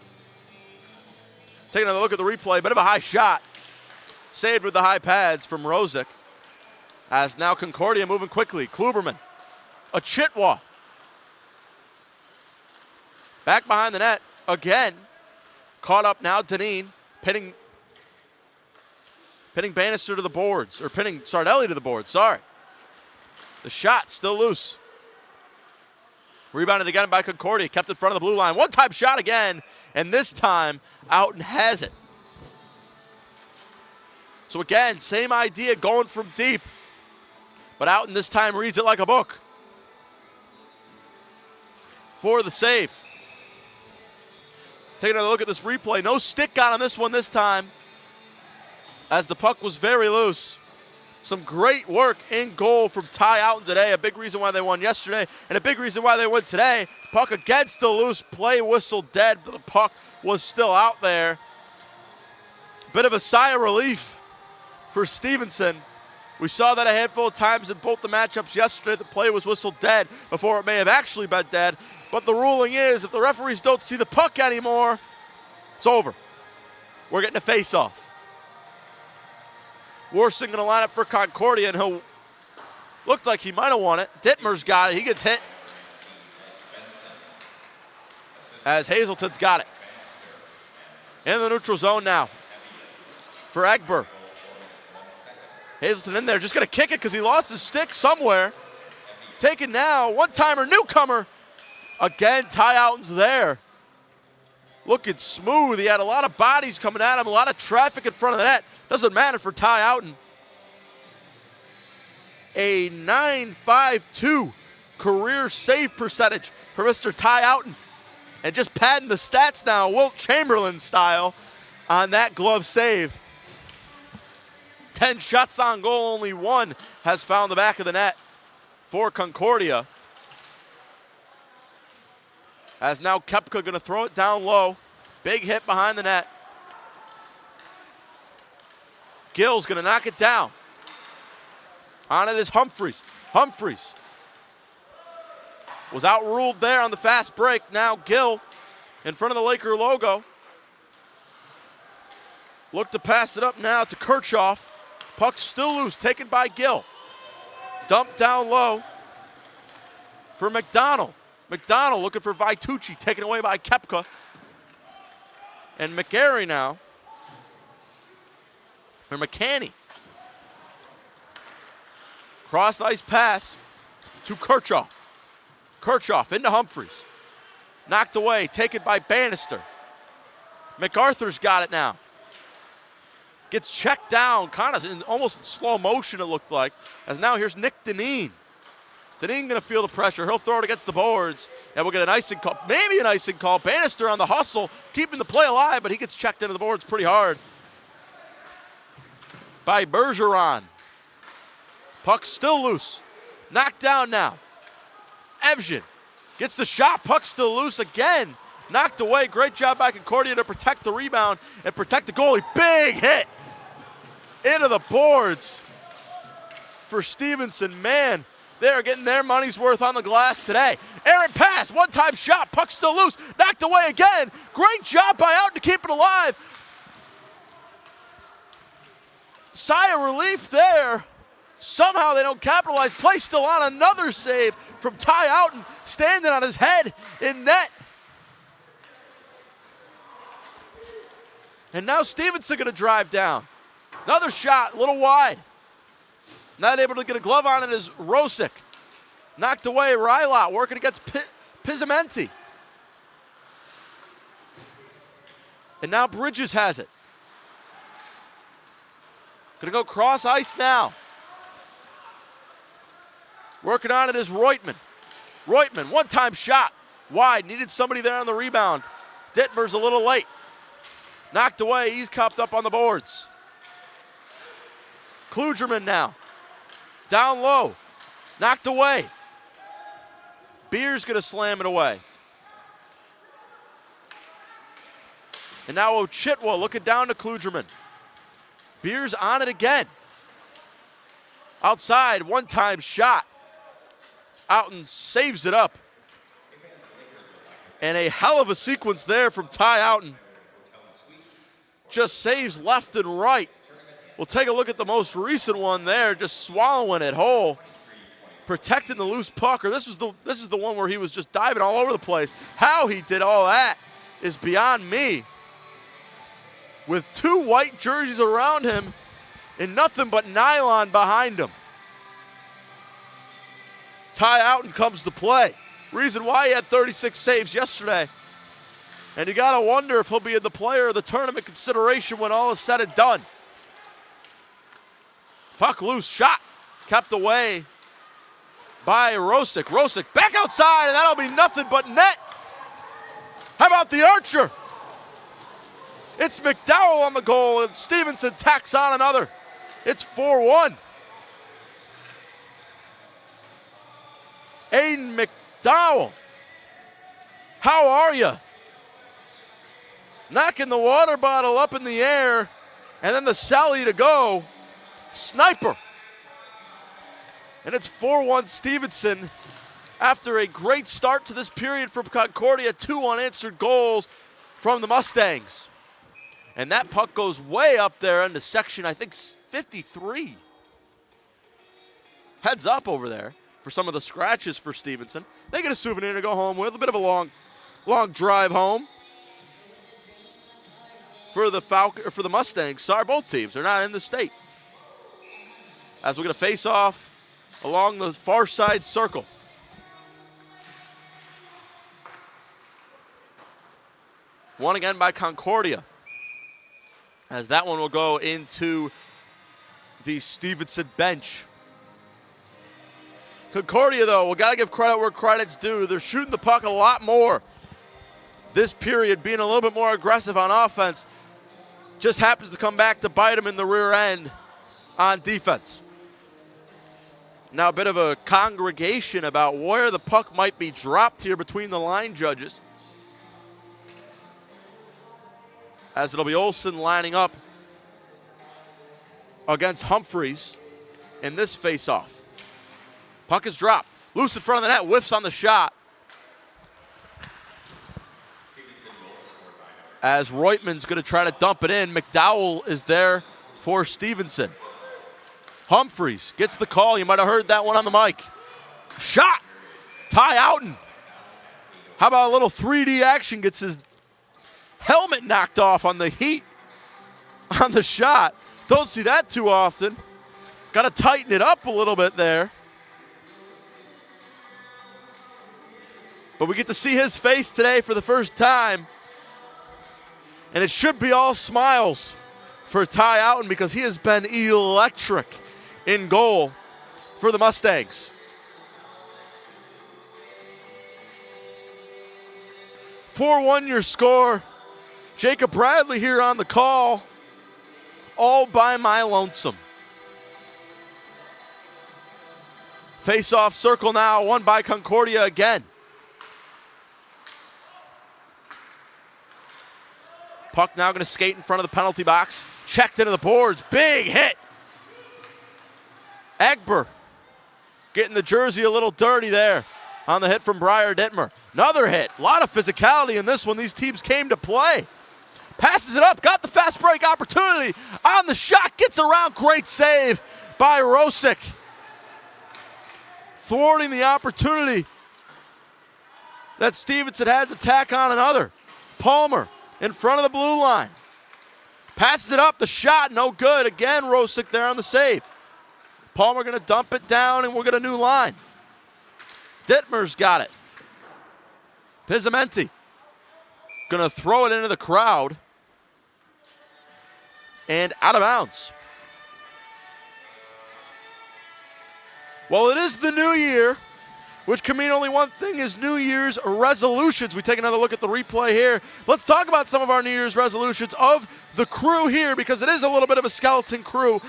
Taking another look at the replay, bit of a high shot. Saved with the high pads from Rosick. As now Concordia moving quickly. Kluberman, a Chitwa. Back behind the net again. Caught up now, Dineen, pinning Bannister to the boards, or pinning Sardelli to the boards, sorry. The shot still loose. Rebounded again by Concordia, kept in front of the blue line. One-time shot again, and this time Outen has it. So again, same idea, going from deep. But Outen this time reads it like a book. For the save. Taking another look at this replay. No stick got on this one this time, as the puck was very loose. Some great work in goal from Ty Outen today. A big reason why they won yesterday, and a big reason why they won today. Puck again still loose. Play whistle dead, but the puck was still out there. Bit of a sigh of relief for Stevenson. We saw that a handful of times in both the matchups yesterday. The play was whistled dead before it may have actually been dead. But the ruling is, if the referees don't see the puck anymore, it's over. We're getting a face-off. Worsing going to line up for Concordia, and he'll looked like he might have won it. Dittmer's got it. He gets hit. As Hazelton's got it. In the neutral zone now for Egbert. Hazelton in there, just going to kick it because he lost his stick somewhere. Taken now, one-timer, newcomer. Again, Ty Outen's there. Looking smooth. He had a lot of bodies coming at him, a lot of traffic in front of the net. Doesn't matter for Ty Outen. A .952 career save percentage for Mr. Ty Outen. And just padding the stats now, Wilt Chamberlain style, on that glove save. 10 shots on goal, only one has found the back of the net for Concordia. As now Koepke going to throw it down low. Big hit behind the net. Gill's going to knock it down. On it is Humphreys. Humphreys was outruled there on the fast break. Now Gill in front of the Laker logo. Look to pass it up now to Kirchhoff. Puck still loose, taken by Gill. Dumped down low for McDonald. McDonald looking for Vitucci, taken away by Koepka. And McGarry now, or McCanny. Cross ice pass to Kirchhoff. Kirchhoff into Humphries. Knocked away, taken by Bannister. MacArthur's got it now. Gets checked down, kind of in almost slow motion it looked like, as now here's Nick Dineen. Dineen gonna feel the pressure. He'll throw it against the boards, and we'll get an icing call, maybe an icing call. Bannister on the hustle, keeping the play alive, but he gets checked into the boards pretty hard by Bergeron. Puck still loose. Knocked down now. Evgen gets the shot. Puck still loose again. Knocked away. Great job by Concordia to protect the rebound and protect the goalie. Big hit into the boards for Stevenson. Man, they're getting their money's worth on the glass today. Aaron pass. One-time shot. Puck still loose. Knocked away again. Great job by Out to keep it alive. Sigh of relief there. Somehow they don't capitalize. Play still on. Another save from Ty Outen, standing on his head in net. And now Stevenson going to drive down. Another shot, a little wide. Not able to get a glove on it is Rosick. Knocked away, Rylot working against Pizzamenti. And now Bridges has it. Going to go cross ice now. Working on it is Reutman. Reutman, one-time shot. Wide, needed somebody there on the rebound. Dittmer's a little late. Knocked away, he's copped up on the boards. Klugerman now. Down low. Knocked away. Beer's gonna slam it away. And now Ochitwa looking down to Klugerman. Beer's on it again. Outside, one-time shot. Outen saves it up. And a hell of a sequence there from Ty Outen. Just saves left and right. We'll take a look at the most recent one there, just swallowing it whole. Protecting the loose puck, or this is the one where he was just diving all over the place. How he did all that is beyond me. With two white jerseys around him and nothing but nylon behind him. Ty Outen comes to play. Reason why he had 36 saves yesterday. And you gotta wonder if he'll be in the player of the tournament consideration when all is said and done. Puck loose, shot, kept away by Rosick. Rosick back outside, and that'll be nothing but net. How about the Archer? It's McDowell on the goal, and Stevenson tacks on another. It's 4-1. Aiden McDowell, how are you? Knocking the water bottle up in the air, and then the Sally to go. Sniper. And it's 4-1 Stevenson after a great start to this period from Concordia. 2 unanswered goals from the Mustangs. And that puck goes way up there into section, I think, 53. Heads up over there for some of the scratches for Stevenson. They get a souvenir to go home with. A bit of a long drive home for the Mustangs. Sorry, both teams. They're not in the state. As we're going to face off along the far side circle. Won again by Concordia. As that one will go into the Stevenson bench. Concordia, though, we got to give credit where credit's due. They're shooting the puck a lot more this period, being a little bit more aggressive on offense. Just happens to come back to bite them in the rear end on defense. Now a bit of a congregation about where the puck might be dropped here between the line judges. As it'll be Olsen lining up against Humphries in this face-off. Puck is dropped. Loose in front of the net, whiffs on the shot. As Reutman's going to try to dump it in, McDowell is there for Stevenson. Humphreys gets the call. You might have heard that one on the mic. Shot. Ty Outen. How about a little 3D action? Gets his helmet knocked off on the heat on the shot. Don't see that too often. Got to tighten it up a little bit there. But we get to see his face today for the first time. And it should be all smiles for Ty Outen because he has been electric in goal for the Mustangs. 4-1 your score. Jacob Bradley here on the call. All by my lonesome. Face-off circle now, won by Concordia again. Puck now going to skate in front of the penalty box. Checked into the boards. Big hit. Egber getting the jersey a little dirty there on the hit from Briar Dittmer. Another hit. A lot of physicality in this one. These teams came to play. Passes it up. Got the fast break opportunity on the shot. Gets around. Great save by Rosick. Thwarting the opportunity that Stevenson had to tack on another. Palmer in front of the blue line. Passes it up, the shot, no good. Again, Rosick there on the save. Palmer gonna dump it down and we'll get a new line. Dittmer's got it. Pizzamenti gonna throw it into the crowd. And out of bounds. Well, it is the new year, which can mean only one thing, is New Year's resolutions. We take another look at the replay here. Let's talk about some of our New Year's resolutions of the crew here, because it is a little bit of a skeleton crew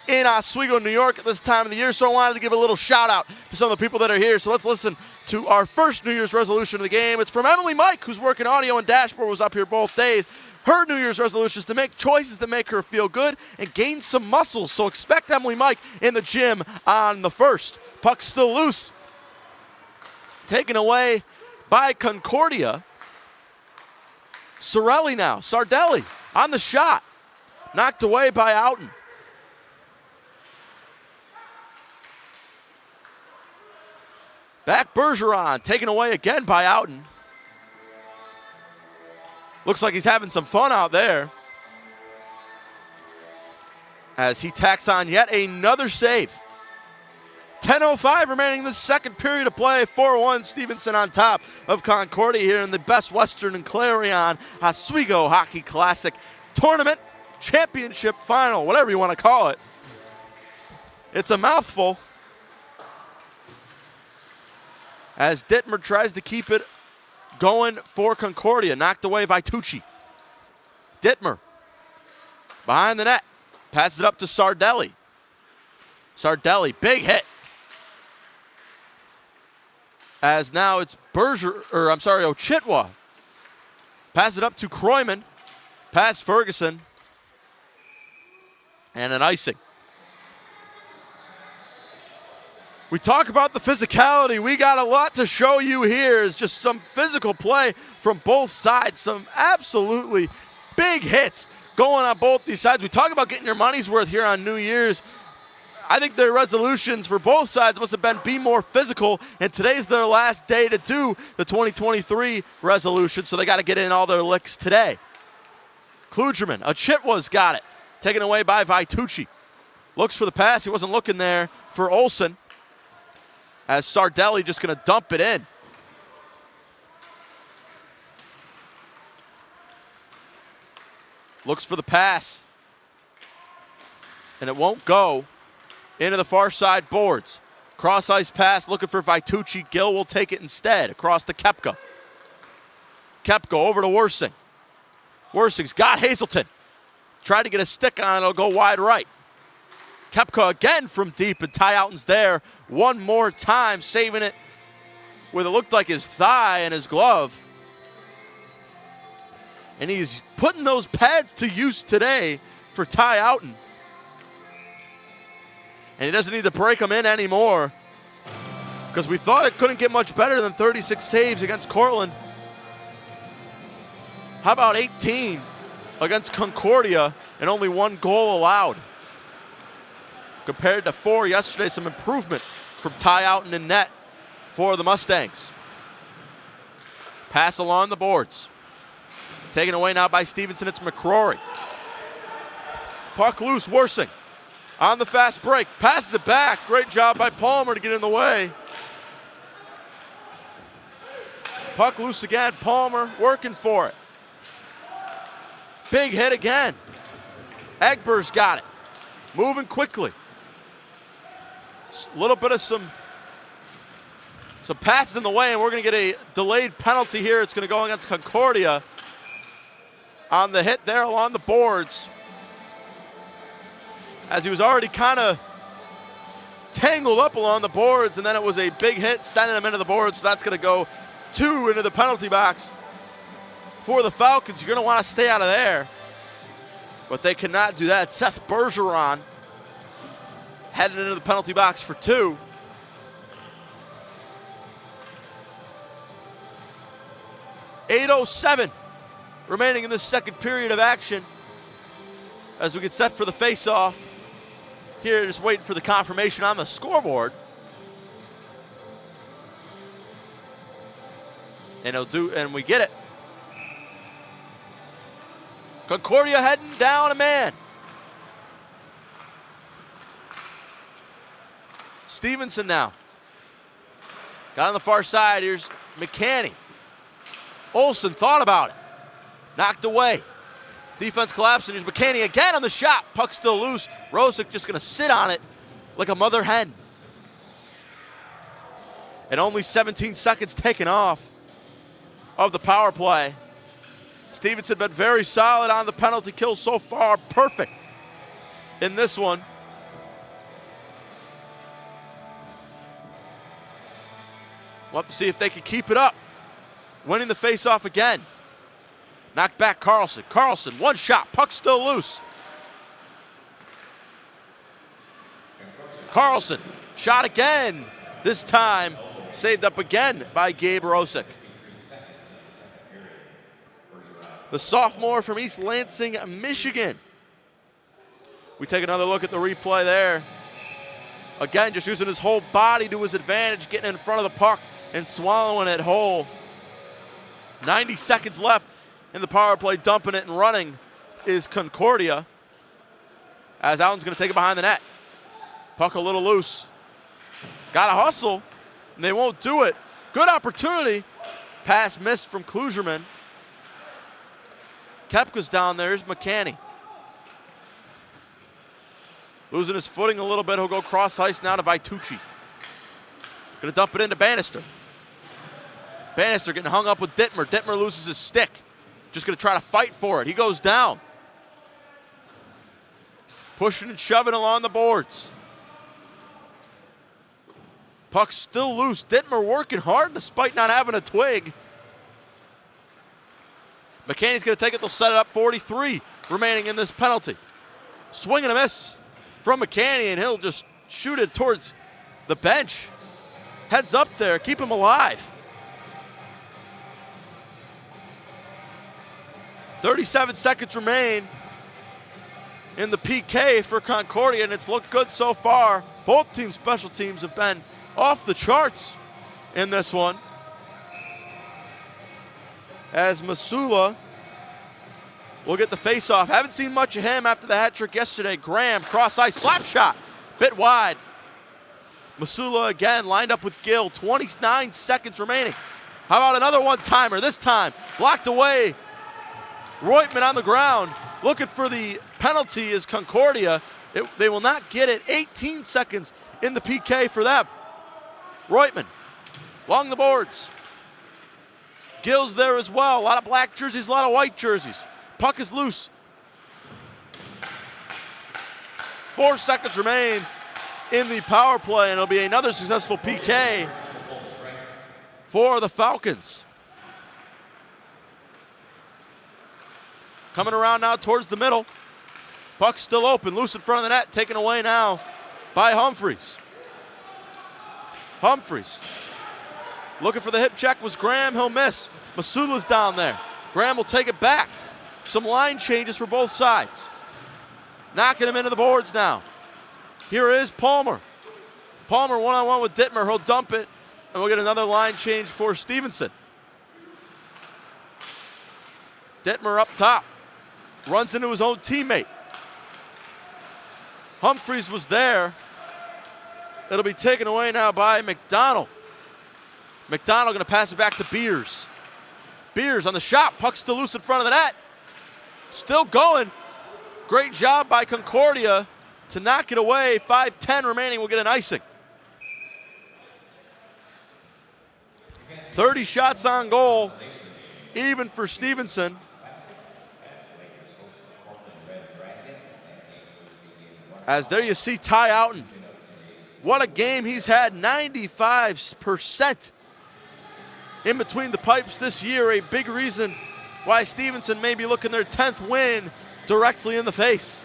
in Oswego, New York at this time of the year. So I wanted to give a little shout out to some of the people that are here. So let's listen to our first New Year's resolution of the game. It's from Emily Mike, who's working audio and dashboard, was up here both days. Her New Year's resolution is to make choices that make her feel good and gain some muscles. So expect Emily Mike in the gym on the 1st. Puck still loose. Taken away by Concordia. Sorelli now. Sardelli on the shot. Knocked away by Outen. Back Bergeron. Taken away again by Outen. Looks like he's having some fun out there as he tacks on yet another save. 10:05 remaining in the second period of play. 4-1 Stevenson on top of Concordia here in the Best Western and Clarion Oswego Hockey Classic Tournament Championship Final, whatever you want to call it. It's a mouthful as Dittmer tries to keep it going for Concordia. Knocked away by Tucci. Dittmer behind the net. Passes it up to Sardelli. Sardelli, big hit. As now it's Ochitwa. Pass it up to Kroyman. Pass Ferguson. And an icing. We talk about the physicality. We got a lot to show you here. It's just some physical play from both sides. Some absolutely big hits going on both these sides. We talk about getting your money's worth here on New Year's. I think their resolutions for both sides must have been be more physical, and today's their last day to do the 2023 resolution, so they got to get in all their licks today. Klugerman, Ochitwa's got it. Taken away by Vitucci. Looks for the pass. He wasn't looking there for Olsen. As Sardelli just going to dump it in. Looks for the pass. And it won't go. Into the far side boards. Cross ice pass looking for Vitucci. Gill will take it instead across to Koepka. Koepka over to Worsing. Worsing's got Hazelton. Tried to get a stick on it. It'll go wide right. Koepka again from deep, and Ty Outen's there one more time, saving it with it looked like his thigh and his glove. And he's putting those pads to use today for Ty Outen. And he doesn't need to break them in anymore because we thought it couldn't get much better than 36 saves against Cortland. How about 18 against Concordia and only one goal allowed? compared to 4 yesterday. Some improvement from Ty out in the net for the Mustangs. Pass along the boards. Taken away now by Stevenson. It's McCrory. Puck loose, Worsing. On the fast break. Passes it back. Great job by Palmer to get in the way. Puck loose again. Palmer working for it. Big hit again. Egber's got it. Moving quickly. A little bit of some passes in the way, and we're going to get a delayed penalty here. It's going to go against Concordia on the hit there along the boards, as he was already kind of tangled up along the boards, and then it was a big hit sending him into the boards. So that's going to go 2 into the penalty box for the Falcons. You're going to want to stay out of there, but they cannot do that. Seth Bergeron headed into the penalty box for 2. .807 remaining in this second period of action as we get set for the face-off. Here, just waiting for the confirmation on the scoreboard. And we get it. Concordia heading down a man. Stevenson now. Got on the far side. Here's McCanny. Olsen thought about it. Knocked away. Defense collapsing. Here's McCanny again on the shot. Puck still loose. Rosick just going to sit on it like a mother hen. And only 17 seconds taken off of the power play. Stevenson been very solid on the penalty kill so far. Perfect in this one. We'll have to see if they can keep it up. Winning the faceoff again. Knocked back Carlson. Carlson, one shot. Puck still loose. Carlson, shot again. This time, saved up again by Gabe Rosick. The sophomore from East Lansing, Michigan. We take another look at the replay there. Again, just using his whole body to his advantage, getting in front of the puck and swallowing it whole. 90 seconds left in the power play. Dumping it and running is Concordia, as Allen's going to take it behind the net. Puck a little loose. Got to hustle, and they won't do it. Good opportunity. Pass missed from Klugerman. Kepka's down there. Here's McCanny. Losing his footing a little bit. He'll go cross ice now to Vitucci. Going to dump it into Bannister. Bannister getting hung up with Dittmer. Dittmer loses his stick. Just going to try to fight for it. He goes down. Pushing and shoving along the boards. Puck still loose. Dittmer working hard despite not having a twig. McCanny's going to take it. They'll set it up. 43 remaining in this penalty. Swing and a miss from McCanny, and he'll just shoot it towards the bench. Heads up there. Keep him alive. 37 seconds remain in the PK for Concordia, and it's looked good so far. Both teams' special teams have been off the charts in this one. As Masula will get the face-off. Haven't seen much of him after the hat trick yesterday. Graham, cross ice, slap shot, bit wide. Masula again lined up with Gill. 29 seconds remaining. How about another one-timer? This time blocked away. Reutman on the ground, looking for the penalty is Concordia. They will not get it. 18 seconds in the PK for them. Reutman, along the boards. Gill's there as well. A lot of black jerseys, a lot of white jerseys. Puck is loose. 4 seconds remain in the power play, and it'll be another successful PK for the Falcons. Coming around now towards the middle. Puck still open, loose in front of the net, taken away now by Humphreys. Humphreys looking for the hip check was Graham, he'll miss. Masula's down there. Graham will take it back. Some line changes for both sides. Knocking him into the boards now. Here is Palmer. Palmer one-on-one with Dittmer. He'll dump it, and we'll get another line change for Stevenson. Dittmer up top. Runs into his own teammate. Humphreys was there. It'll be taken away now by McDonald. McDonald going to pass it back to Beers. Beers on the shot. Puck still loose in front of the net. Still going. Great job by Concordia to knock it away. 5:10 remaining. We'll get an icing. 30 shots on goal. Even for Stevenson. As there you see Ty Outen. What a game he's had. 95% in between the pipes this year. A big reason why Stevenson may be looking their 10th win directly in the face.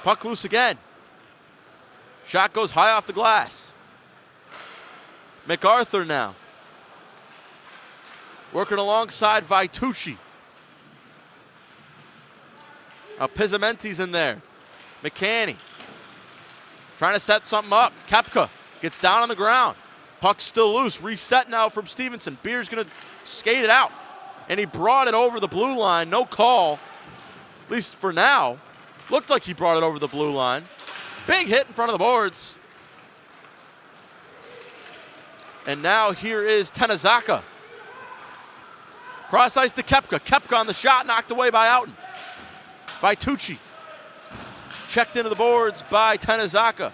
Puck loose again. Shot goes high off the glass. MacArthur now. Working alongside Vitucci. Now Pizzamenti's in there. McCanny. Trying to set something up. Koepka gets down on the ground. Puck's still loose. Reset now from Stevenson. Beer's going to skate it out. And he brought it over the blue line. No call. At least for now. Looked like he brought it over the blue line. Big hit in front of the boards. And now here is Tanizaka. Cross ice to Koepka. Koepka on the shot, knocked away by Outen. Vitucci. Checked into the boards by Tanizaka.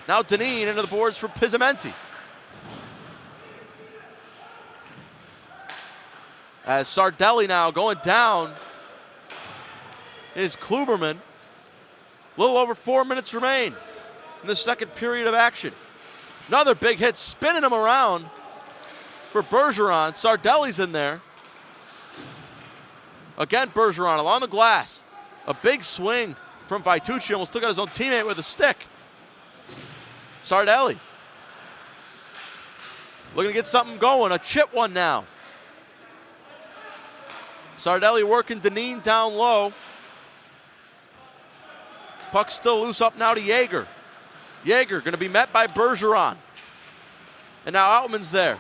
Now Deneen into the boards for Pizzamenti. As Sardelli now going down is Kluberman. A little over 4 minutes remain in the second period of action. Another big hit, spinning him around for Bergeron. Sardelli's in there. Again, Bergeron along the glass. A big swing from Vitucci, almost took out his own teammate with a stick. Sardelli. Looking to get something going, a chip one now. Sardelli working Deneen down low. Puck still loose up now to Yeager. Yeager going to be met by Bergeron. And now Outman's there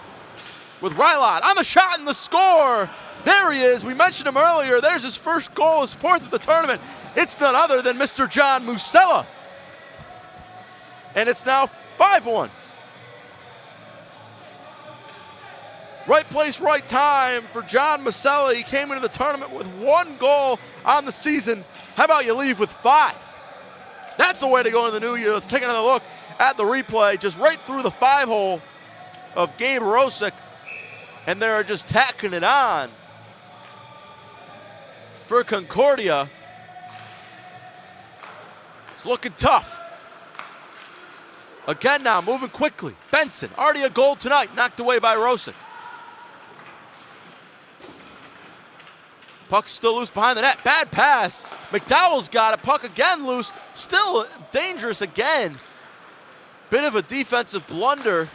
with Rylot on the shot and the score. There he is. We mentioned him earlier. There's his first goal, his fourth of the tournament. It's none other than Mr. John Musella. And it's now 5-1. Right place, right time for John Musella. He came into the tournament with 1 goal on the season. How about you leave with 5? That's the way to go into the new year. Let's take another look at the replay. Just right through the 5-hole of Gabe Rosick. And they're just tacking it on for Concordia. It's looking tough. Again now, moving quickly. Benson, already a goal tonight, knocked away by Rosick. Puck still loose behind the net. Bad pass. McDowell's got it. Puck again loose. Still dangerous again. Bit of a defensive blunder.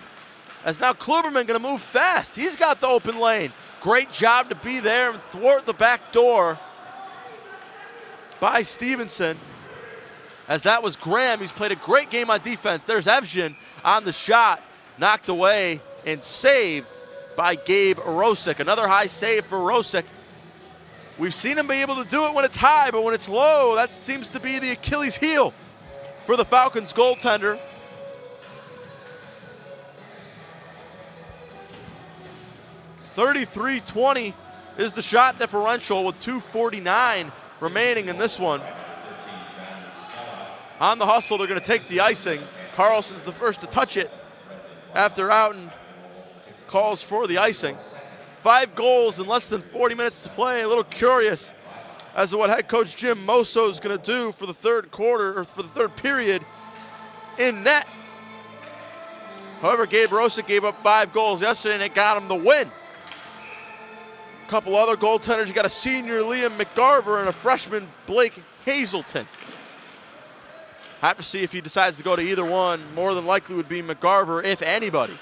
As now Kluberman going to move fast. He's got the open lane. Great job to be there and thwart the back door by Stevenson. As that was Graham. He's played a great game on defense. There's Evgen on the shot. Knocked away and saved by Gabe Rosick. Another high save for Rosick. We've seen him be able to do it when it's high, but when it's low, that seems to be the Achilles heel for the Falcons goaltender. .33-20 is the shot differential with 2:49 remaining in this one. On the hustle, they're going to take the icing. Carlson's the first to touch it after Outen calls for the icing. 5 goals in less than 40 minutes to play. A little curious as to what head coach Jim Mosso is going to do for the third quarter, or for the third period in net. However, Gabe Rosick gave up 5 goals yesterday and it got him the win. A couple other goaltenders. You got a senior Liam McGarver and a freshman Blake Hazelton. Have to see if he decides to go to either one. More than likely would be McGarver, if anybody.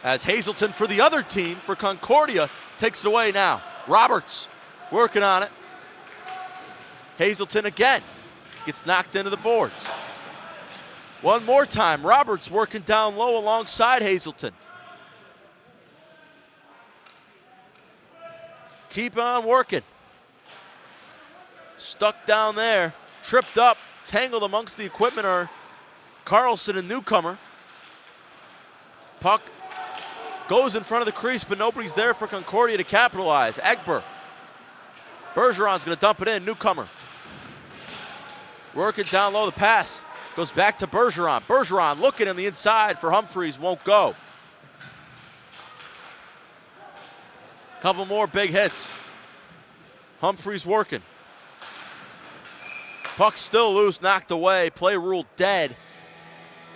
As Hazelton for the other team, for Concordia, takes it away now. Roberts working on it. Hazelton again gets knocked into the boards. One more time, Roberts working down low alongside Hazelton. Keep on working. Stuck down there, tripped up, tangled amongst the equipment are Carlson and Newcomer. Puck goes in front of the crease, but nobody's there for Concordia to capitalize. Egber. Bergeron's going to dump it in. Newcomer. Working down low. The pass goes back to Bergeron. Bergeron looking in the inside for Humphreys. Won't go. Couple more big hits. Humphreys working. Puck still loose, knocked away. Play ruled dead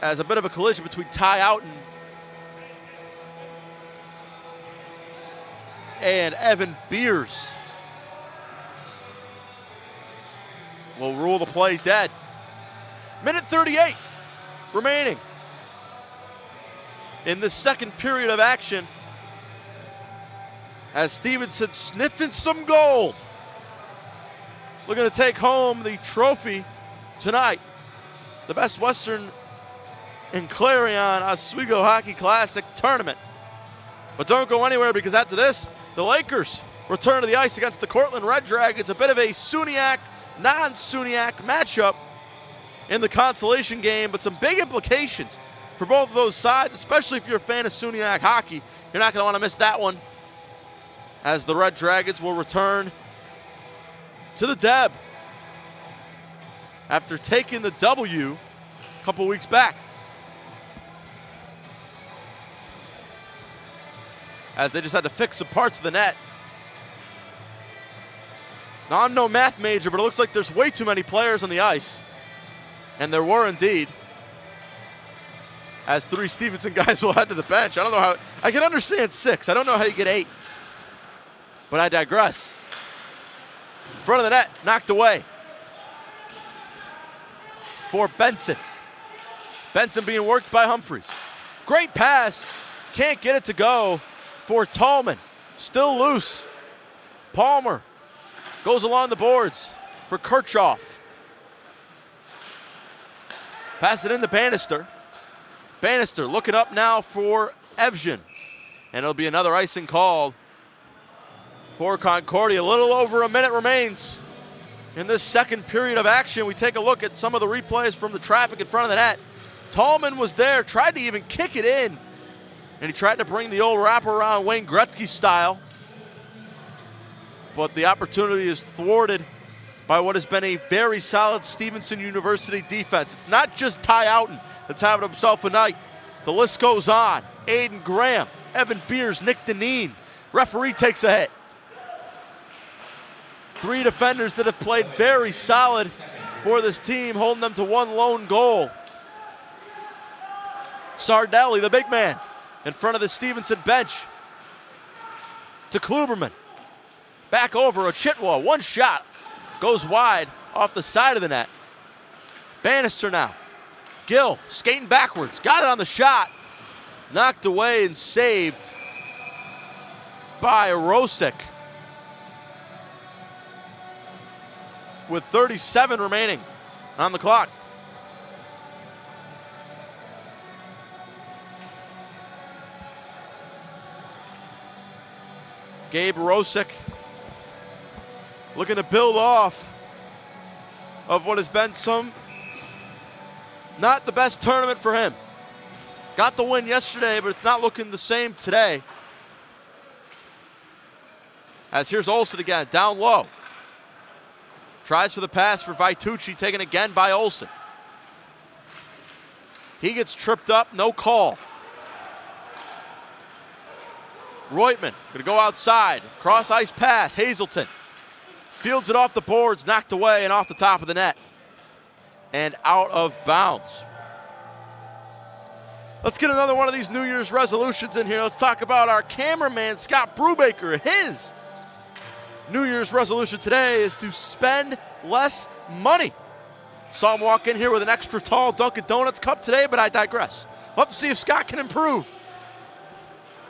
as a bit of a collision between Ty Outen and Evan Beers will rule the play dead. Minute 38 remaining in the second period of action as Stevenson sniffing some gold. Looking to take home the trophy tonight. The Best Western and Clarion Oswego Hockey Classic Tournament. But don't go anywhere because after this, the Lakers return to the ice against the Cortland Red Dragons. A bit of a Suniac, non-Suniac matchup in the consolation game, but some big implications for both of those sides, especially if you're a fan of Suniac hockey. You're not going to want to miss that one as the Red Dragons will return to the Deb after taking the W a couple weeks back. As they just had to fix some parts of the net. Now, I'm no math major, but it looks like there's way too many players on the ice. And there were indeed. As 3 Stevenson guys will head to the bench. I don't know how, I can understand 6. I don't know how you get 8. But I digress. In front of the net, knocked away for Benson. Benson being worked by Humphreys. Great pass, can't get it to go for Tallman. Still loose. Palmer goes along the boards for Kirchhoff. Pass it into Bannister. Bannister looking up now for Evgen. And it'll be another icing called for Concordia. A little over a minute remains in this second period of action. We take a look at some of the replays from the traffic in front of the net. Tallman was there, tried to even kick it in, and he tried to bring the old wraparound Wayne Gretzky style. But the opportunity is thwarted by what has been a very solid Stevenson University defense. It's not just Ty Outen that's having himself a night. The list goes on. Aiden Graham, Evan Beers, Nick Deneen. Referee takes a hit. 3 defenders that have played very solid for this team, holding them to 1 lone goal. Sardelli, the big man, in front of the Stevenson bench. To Kluberman. Back over Ochitwa, 1 shot. Goes wide off the side of the net. Bannister now. Gill skating backwards. Got it on the shot. Knocked away and saved by Rosick. With 37 remaining on the clock. Gabe Rosick looking to build off of what has been not the best tournament for him. Got the win yesterday, but it's not looking the same today. As here's Olsen again, down low. Tries for the pass for Vitucci, taken again by Olsen. He gets tripped up, no call. Reutman gonna go outside, cross ice pass, Hazelton. Fields it off the boards, knocked away and off the top of the net. And out of bounds. Let's get another one of these New Year's resolutions in here. Let's talk about our cameraman, Scott Brubaker. His New Year's resolution today is to spend less money. Saw him walk in here with an extra tall Dunkin' Donuts cup today, but I digress. We'll have to see if Scott can improve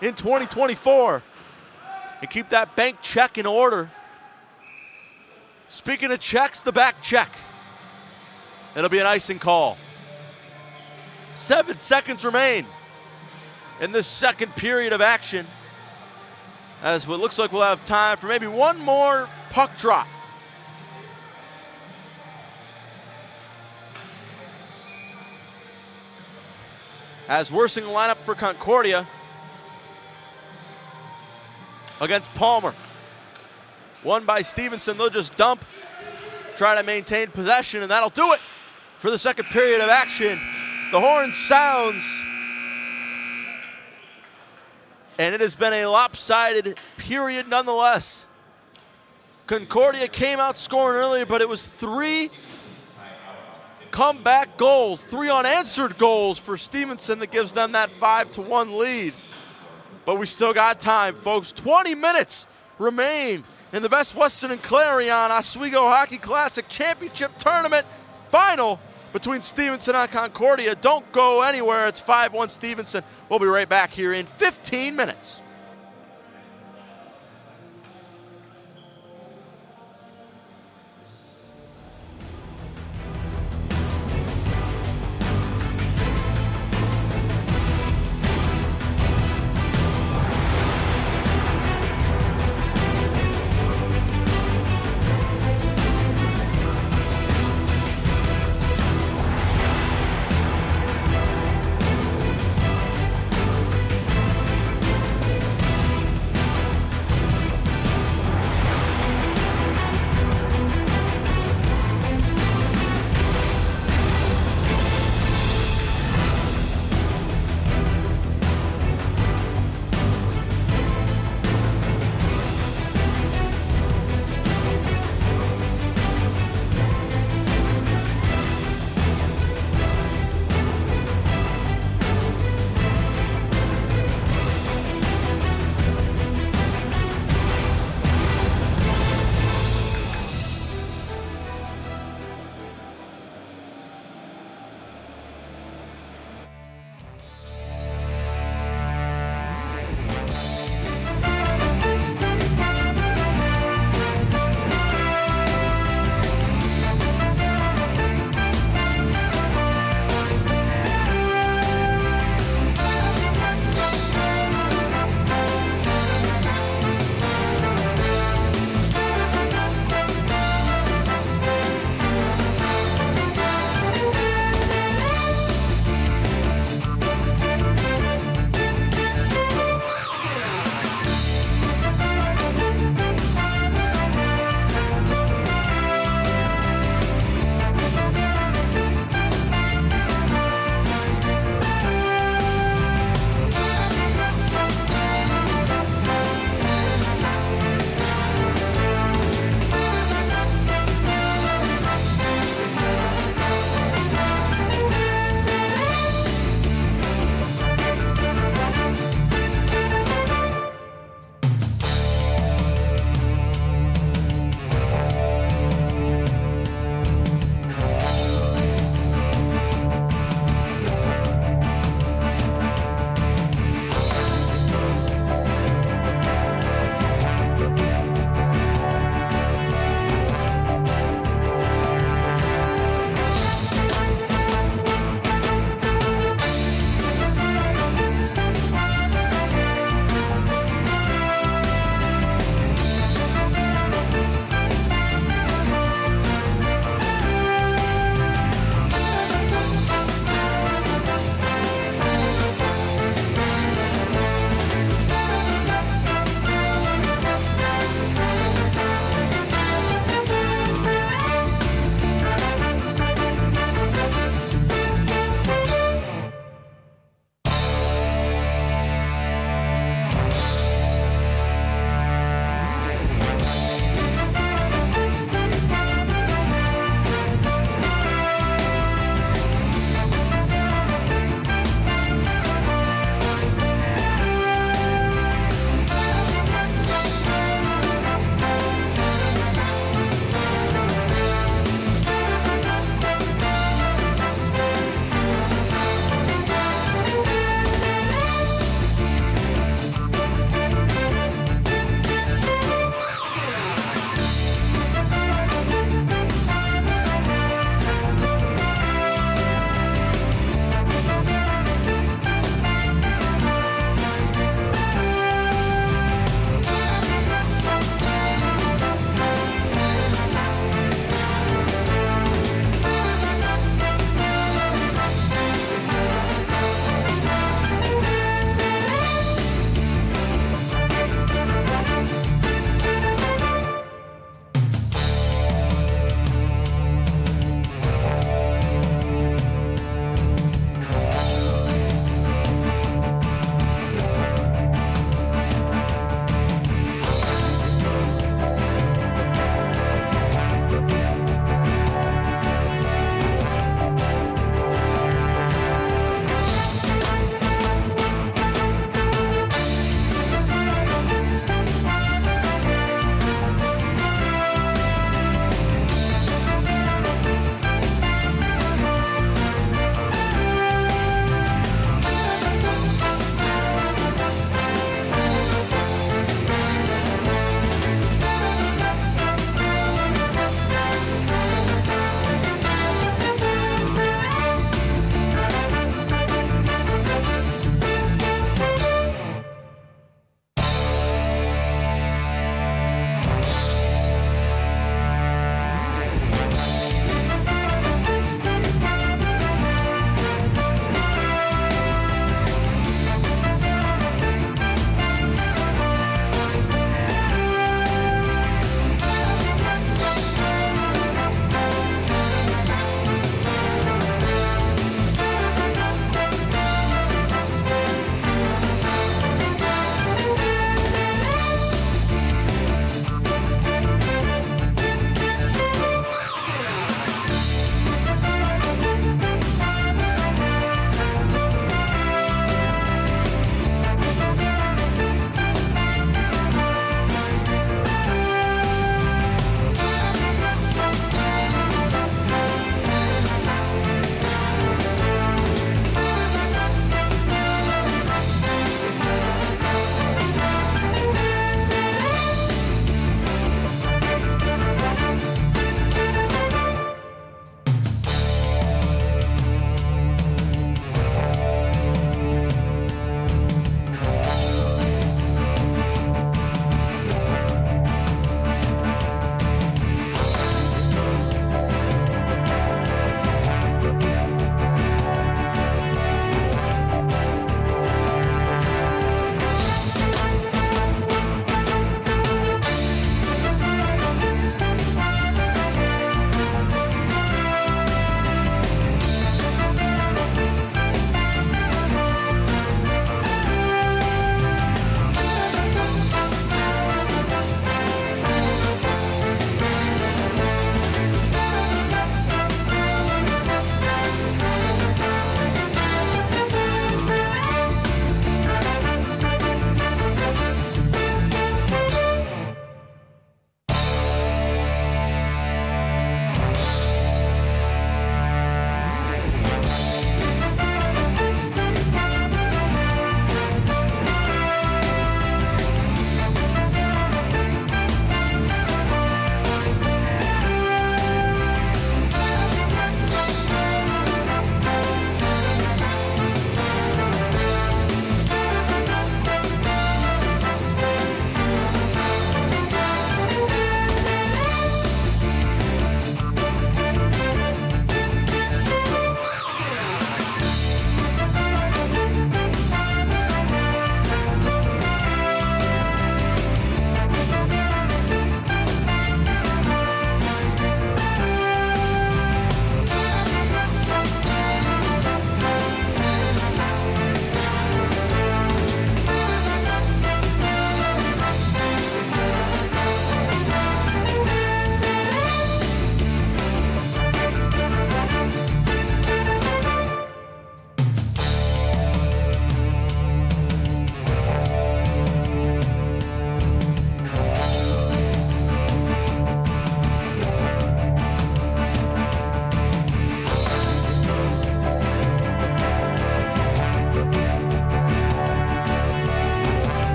in 2024 and keep that bank check in order Speaking of checks, the back check. It'll be an icing call. 7 seconds remain in this second period of action, as what looks like we'll have time for maybe one more puck drop. As Worsing the lineup for Concordia against Palmer. Won by Stevenson. They'll just dump, try to maintain possession, and that'll do it for the second period of action. The horn sounds, and it has been a lopsided period nonetheless. Concordia came out scoring earlier, but it was 3 comeback goals, 3 unanswered goals for Stevenson that gives them that 5-1 lead. But we still got time, folks. 20 minutes remain in the Best Western and Clarion Oswego Hockey Classic Championship Tournament final between Stevenson and Concordia. Don't go anywhere. It's 5-1 Stevenson. We'll be right back here in 15 minutes.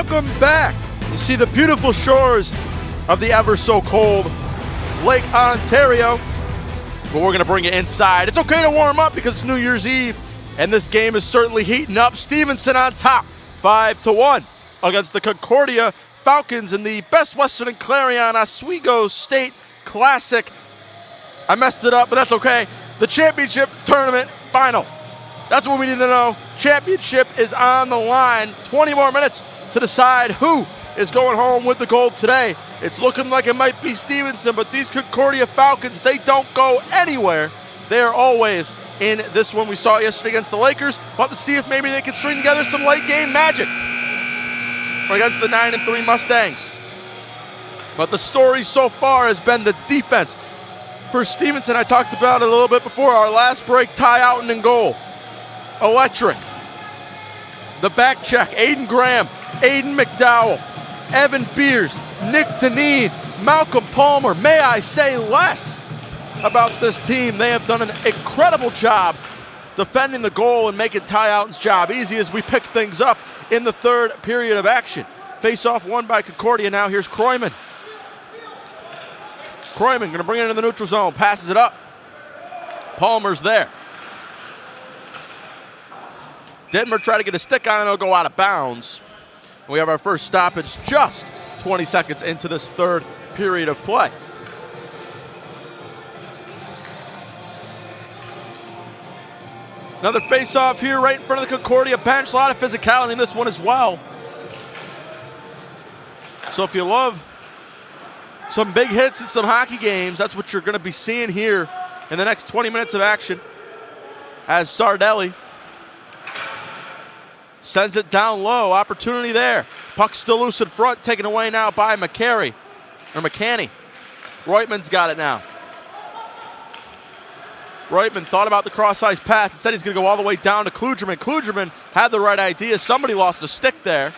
welcome back. You see the beautiful shores of the ever so cold Lake Ontario, but we're going to bring it inside. It's okay to warm up because it's New Year's Eve, and this game is certainly heating up. Stevenson on top, 5-1 against the Concordia Falcons in the Best Western and Clarion Oswego State Classic. I messed it up, but that's okay. The championship tournament final. That's what we need to know. Championship is on the line. 20 more minutes to decide who is going home with the gold today. It's looking like it might be Stevenson, but these Concordia Falcons, they don't go anywhere. They are always in this one. We saw it yesterday against the Lakers. We'll have to see if maybe they can string together some late game magic against the 9-3 Mustangs. But the story so far has been the defense. For Stevenson, I talked about it a little bit before our last break. Ty Outen in goal. Electric. The back check, Aiden Graham, Aiden McDowell, Evan Beers, Nick Deneen, Malcolm Palmer. May I say less about this team? They have done an incredible job defending the goal and making Ty Outen's job easy as we pick things up in the third period of action. Face-off won by Concordia. Now here's Kroyman. Kroyman going to bring it into the neutral zone, passes it up. Palmer's there. Denver tried to get a stick on it, it'll go out of bounds. We have our first stoppage just 20 seconds into this third period of play. Another face-off here right in front of the Concordia bench. A lot of physicality in this one as well. So if you love some big hits in some hockey games, that's what you're going to be seeing here in the next 20 minutes of action as Sardelli sends it down low. Opportunity there. Puck still loose in front, taken away now by McCanny. Reutman's got it now. Reutman thought about the cross-ice pass. Instead, he's going to go all the way down to Klugerman. Klugerman had the right idea. Somebody lost a stick there.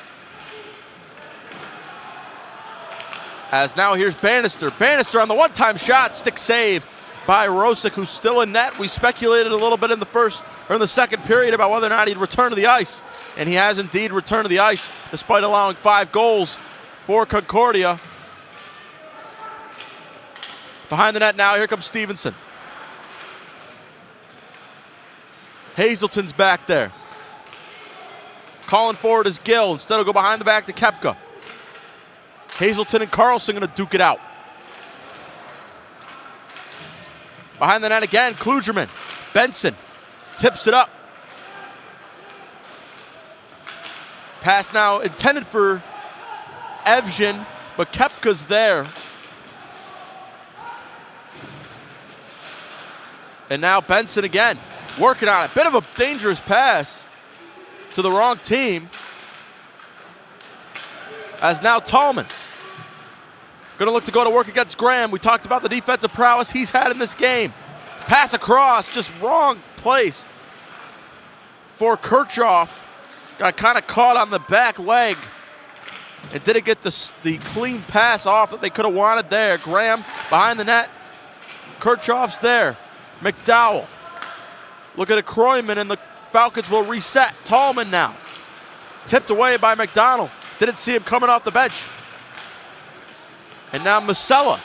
As now here's Bannister. Bannister on the one-time shot. Stick save by Rosick, who's still in net. We speculated a little bit in the second period about whether or not he'd return to the ice. And he has indeed returned to the ice despite allowing 5 goals for Concordia. Behind the net now, here comes Stevenson. Hazelton's back there. Calling forward is Gill. Instead he'll go behind the back to Koepka. Hazelton and Carlson going to duke it out. Behind the net again, Klugerman. Benson tips it up. Pass now intended for Evgen, but Koepka's there. And now Benson again, working on it. Bit of a dangerous pass to the wrong team. As now Tallman going to look to go to work against Graham. We talked about the defensive prowess he's had in this game. Pass across, just wrong place for Kirchhoff. Got kind of caught on the back leg and didn't get the clean pass off that they could have wanted there. Graham behind the net. Kirchhoff's there. McDowell. Look at Kroyman, and the Falcons will reset. Tallman now. Tipped away by McDonald. Didn't see him coming off the bench. And now Masella.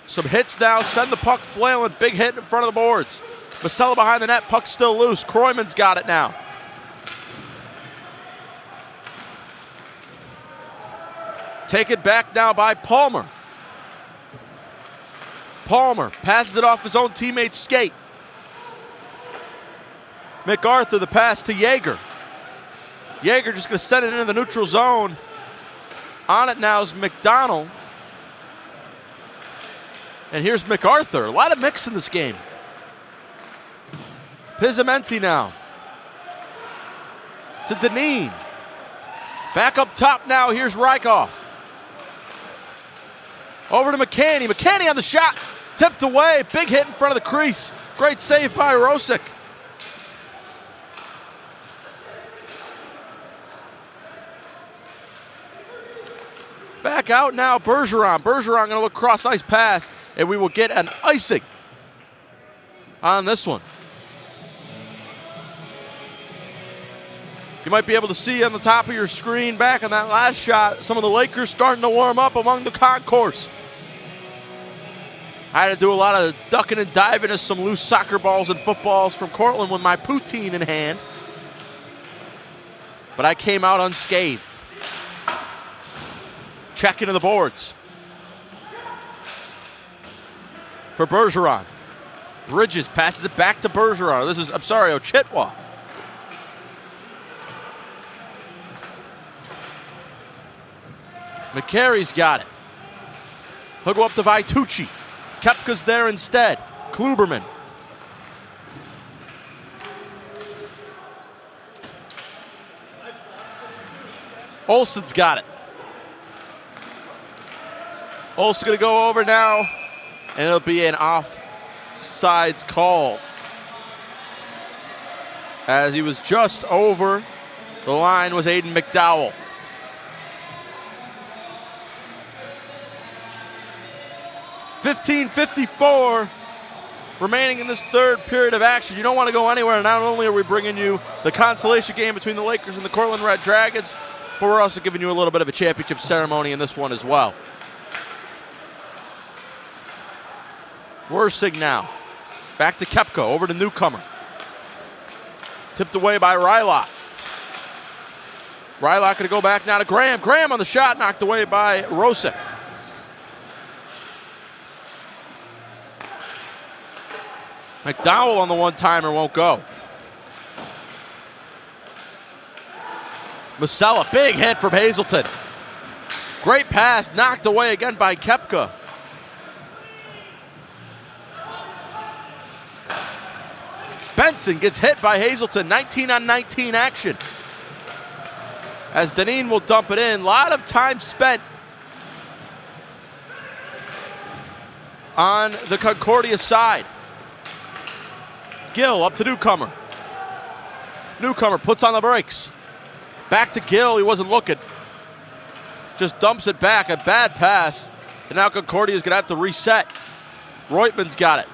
Some hits now, send the puck flailing. Big hit in front of the boards. Masella behind the net, puck still loose. Kroyman's got it now. Taken back now by Palmer. Palmer passes it off his own teammate's skate. MacArthur, the pass to Yeager. Yeager just going to send it into the neutral zone. On it now is McDonald. And here's MacArthur. A lot of mix in this game. Pizzamenti now. To Deneen. Back up top now. Here's Rykoff. Over to McCanny. McCanny on the shot. Tipped away. Big hit in front of the crease. Great save by Rosick. Back out now, Bergeron. Bergeron going to look cross-ice pass, and we will get an icing on this one. You might be able to see on the top of your screen back on that last shot, some of the Lakers starting to warm up among the concourse. I had to do a lot of ducking and diving as some loose soccer balls and footballs from Cortland with my poutine in hand. But I came out unscathed. Check into the boards. For Bergeron. Bridges passes it back to Bergeron. This is, I'm sorry, Ochitwa. McCary's got it. He'll go up to Vitucci. Koepka's there instead. Kluberman. Olsen's got it. Olsen's going to go over now, and it'll be an offsides call. As he was just over the line was Aiden McDowell. .54 remaining in this third period of action. You don't want to go anywhere. Not only are we bringing you the consolation game between the Lakers and the Cortland Red Dragons, but we're also giving you a little bit of a championship ceremony in this one as well. Worsing now. Back to Koepka, over to Newcomer. Tipped away by Rylot. Rylot going to go back now to Graham. Graham on the shot, knocked away by Rosick. McDowell on the one-timer won't go. Masella, big hit from Hazelton. Great pass, knocked away again by Koepka. Benson gets hit by Hazelton, 19-on-19 action. As Deneen will dump it in. A lot of time spent on the Concordia side. Gill up to Newcomer. Newcomer puts on the brakes. Back to Gill, he wasn't looking. Just dumps it back, a bad pass. And now Concordia's gonna have to reset. Reutman's got it.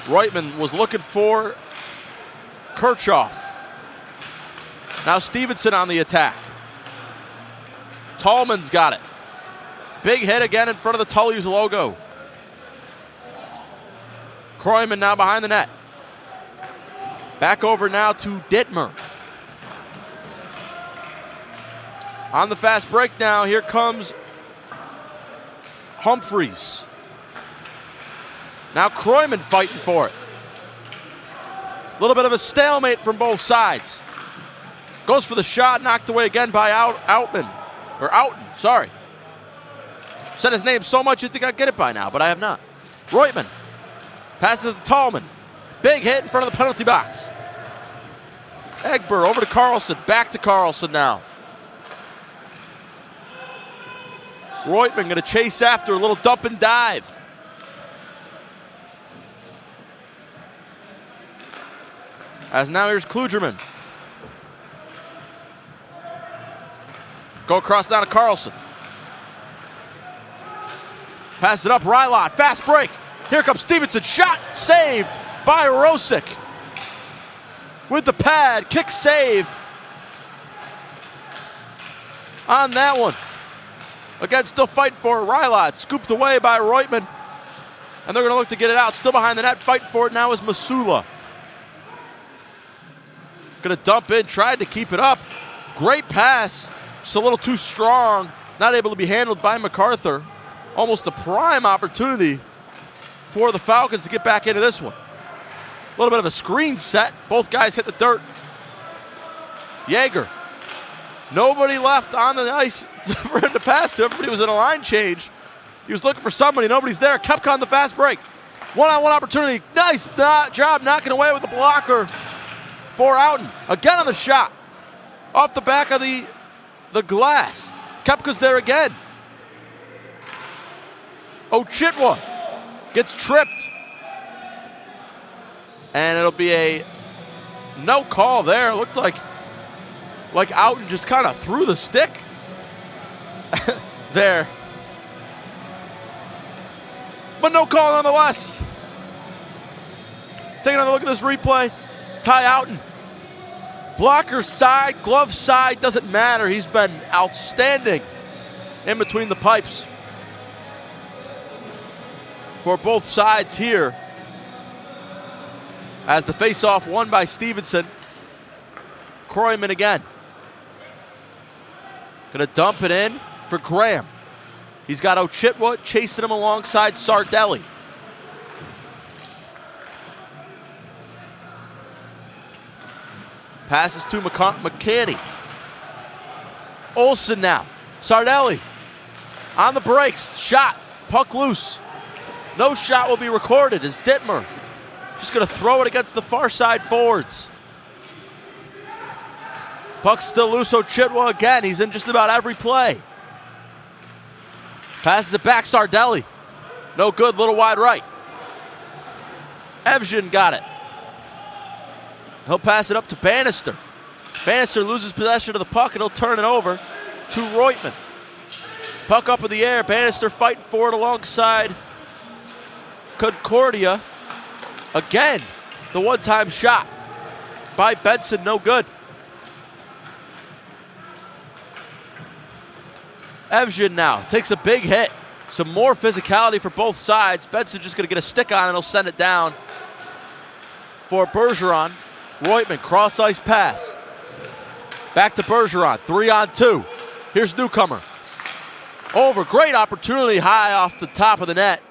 Reutman was looking for Kirchhoff. Now Stevenson on the attack. Tallman's got it. Big hit again in front of the Tully's logo. Kroyman now behind the net. Back over now to Dittmer. On the fast break now, here comes Humphreys. Now Kroyman fighting for it. A little bit of a stalemate from both sides. Goes for the shot, knocked away again by Outen, sorry. Said his name so much you'd think I'd get it by now, but I have not. Reutman. Passes to Tallman. Big hit in front of the penalty box. Egbert over to Carlson. Back to Carlson now. Reutman going to chase after a little dump and dive. As now here's Klugerman. Go across down to Carlson. Pass it up, Rylot. Fast break. Here comes Stevenson. Shot saved by Rosick. With the pad, kick save on that one. Again, still fighting for it. Rylot scooped away by Reutman. And they're going to look to get it out. Still behind the net, fighting for it now is Masula. Going to dump in, tried to keep it up. Great pass, just a little too strong. Not able to be handled by MacArthur. Almost a prime opportunity for the Falcons to get back into this one. A little bit of a screen set. Both guys hit the dirt. Jaeger. Nobody left on the ice for him to pass to. Everybody was in a line change. He was looking for somebody. Nobody's there. Koepka on the fast break. One-on-one opportunity. Nice job knocking away with the blocker for Outen. Again on the shot. Off the back of the glass. Koepka's there again. Ochitwa gets tripped. And it'll be a no call there. It looked like Outen just kind of threw the stick there. But no call nonetheless. Taking another look at this replay. Ty Outen Blocker side, glove side, doesn't matter. He's been outstanding in between the pipes for both sides here. As the face-off won by Stevenson. Kroyman again. Gonna dump it in for Graham. He's got Ochitwa chasing him alongside Sardelli. Passes to McCanny. Olsen now. Sardelli on the brakes. Shot. Puck loose. No shot will be recorded as Dittmer just going to throw it against the far side boards. Puck still loose. Ochitwa again. He's in just about every play. Passes it back. Sardelli. No good. Little wide right. Evgen got it. He'll pass it up to Bannister. Bannister loses possession of the puck and he'll turn it over to Reutemann. Puck up in the air. Bannister fighting for it alongside Concordia. Again, the one-time shot by Benson, no good. Evgen now takes a big hit. Some more physicality for both sides. Benson just going to get a stick on it and he'll send it down for Bergeron. Reutemann, cross-ice pass. Back to Bergeron, 3-on-2. Here's Newcomer. Over, great opportunity high off the top of the net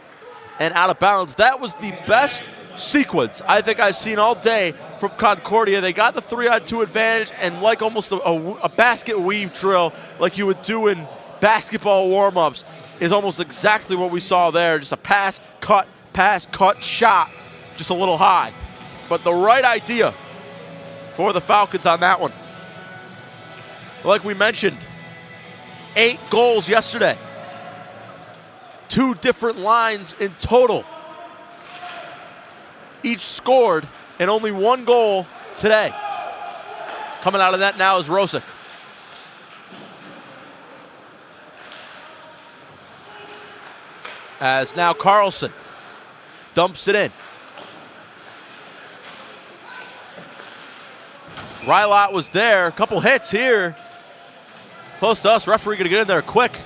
and out of bounds. That was the best sequence I think I've seen all day from Concordia. They got the 3-on-2 advantage and like almost a basket weave drill like you would do in basketball warm-ups is almost exactly what we saw there. Just a pass, cut, shot, just a little high. But the right idea for the Falcons on that one. Like we mentioned, 8 goals yesterday. 2 different lines in total. Each scored, and only 1 goal today. Coming out of that now is Rosick. As now Carlson dumps it in. Rylot was there, a couple hits here. Close to us, referee gonna get in there quick.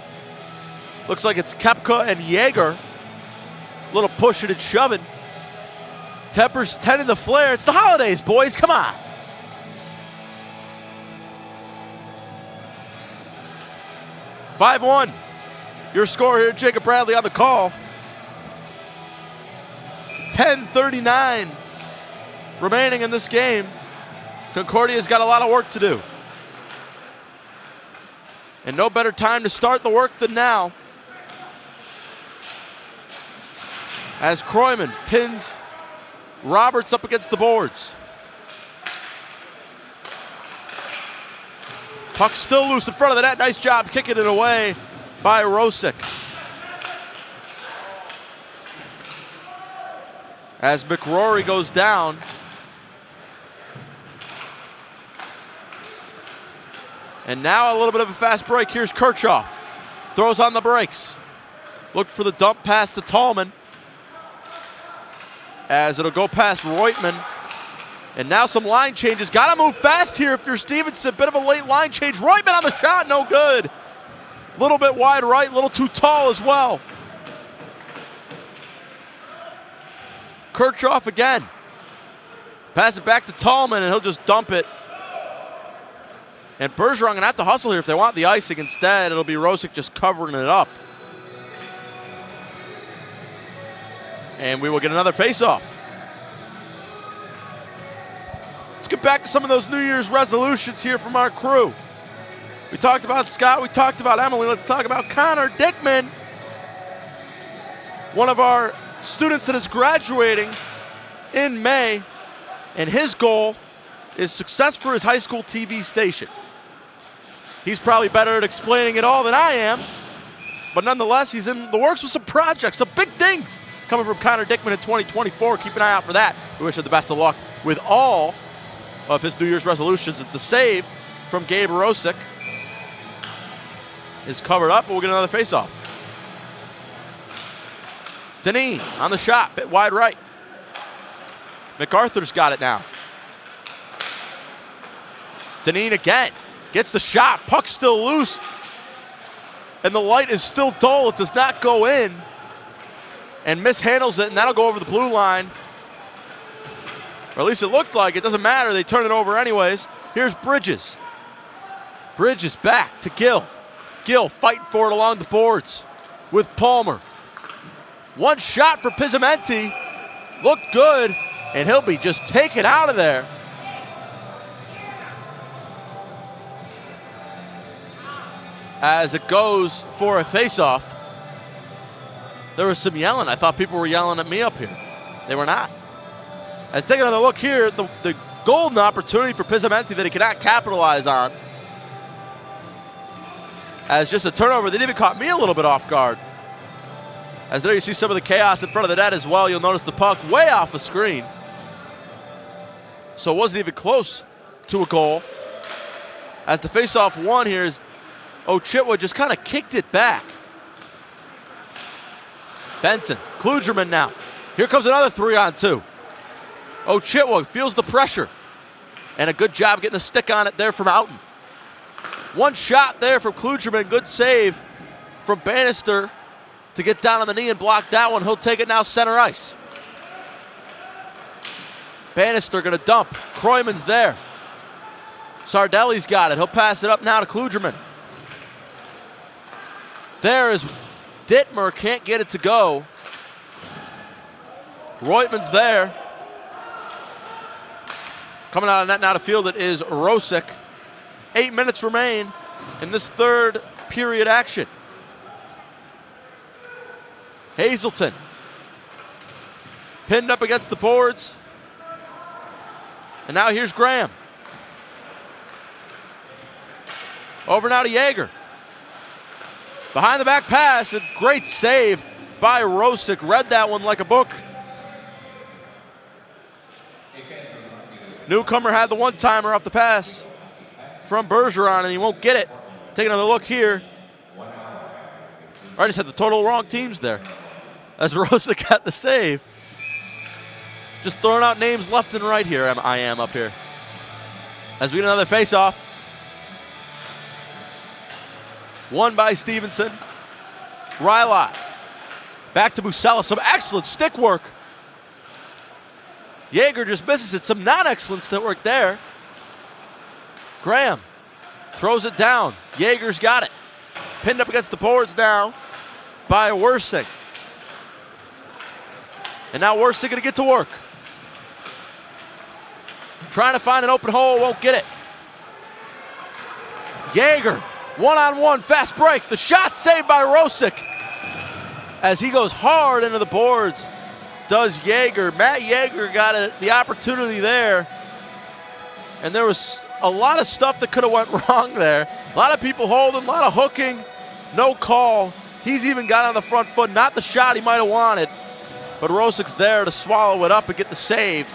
Looks like it's Kepka and Jaeger. Little pushing and shoving. Tempers 10 in the flare. It's the holidays, boys, come on. (5-1). Your score here, Jacob Bradley on the call. 10:39 remaining in this game. Concordia's got a lot of work to do. And no better time to start the work than now. As Kroyman pins Roberts up against the boards. Puck still loose in front of the net. Nice job kicking it away by Rosick. As McRory goes down. And now a little bit of a fast break. Here's Kirchhoff. Throws on the brakes. Looked for the dump pass to Tallman. As it'll go past Reutemann. And now some line changes. Got to move fast here if you're Stevenson. Bit of a late line change. Reutemann on the shot, no good. Little bit wide right, a little too tall as well. Kirchhoff again. Pass it back to Tallman and he'll just dump it. And Bergeron gonna have to hustle here if they want the icing. Instead, it'll be Rosick just covering it up. And we will get another face-off. Let's get back to some of those New Year's resolutions here from our crew. We talked about Scott, we talked about Emily. Let's talk about Connor Dickman. One of our students that is graduating in May. And his goal is success for his high school TV station. He's probably better at explaining it all than I am, but nonetheless, he's in the works with some projects, some big things coming from Connor Dickman in 2024. Keep an eye out for that. We wish him the best of luck with all of his New Year's resolutions. It's the save from Gabe Rosick. Is covered up, but we'll get another faceoff. Deneen on the shot, bit wide right. MacArthur's got it now. Deneen again. Gets the shot. Puck still loose. And the light is still dull. It does not go in. And mishandles it, and that'll go over the blue line. Or at least it looked like. It doesn't matter. They turn it over anyways. Here's Bridges. Bridges back to Gill. Gill fighting for it along the boards with Palmer. One shot for Pizzamenti. Looked good, and he'll be just taken out of there. As it goes for a faceoff. There was some yelling. I thought people were yelling at me up here. They were not. As taking another look here, the golden opportunity for Pizzamenti that he cannot capitalize on. As just a turnover that even caught me a little bit off guard. As there you see some of the chaos in front of the net as well. You'll notice the puck way off the screen. So it wasn't even close to a goal. As the faceoff won here is Ochitwa just kind of kicked it back. Benson, Klugerman now. Here comes another 3-on-2. Ochitwa feels the pressure. And a good job getting a stick on it there from Outen. One shot there from Klugerman. Good save from Bannister to get down on the knee and block that one. He'll take it now center ice. Bannister gonna dump. Kroyman's there. Sardelli's got it. He'll pass it up now to Klugerman. There is Dittmer, can't get it to go. Roitman's there. Coming out of net now to field it is Rosick. 8 minutes remain in this third period action. Hazelton. Pinned up against the boards. And now here's Graham. Over now to Yeager. Behind the back pass, a great save by Rosick. Read that one like a book. Newcomer had the one-timer off the pass from Bergeron, and he won't get it. Take another look here. I just had the total wrong teams there. As Rosick got the save. Just throwing out names left and right here, I am up here. As we get another face-off. Won by Stevenson. Rylot. Back to Musella. Some excellent stick work. Yeager just misses it. Some non-excellent stick work there. Graham throws it down. Yeager's got it. Pinned up against the boards now by Worsing. And now Worsing gonna get to work. Trying to find an open hole, won't get it. Yeager. One-on-one, fast break. The shot saved by Rosick. As he goes hard into the boards, does Yeager. Matt Yeager got the opportunity there. And there was a lot of stuff that could have went wrong there. A lot of people holding, a lot of hooking. No call. He's even got on the front foot. Not the shot he might have wanted. But Rosick's there to swallow it up and get the save.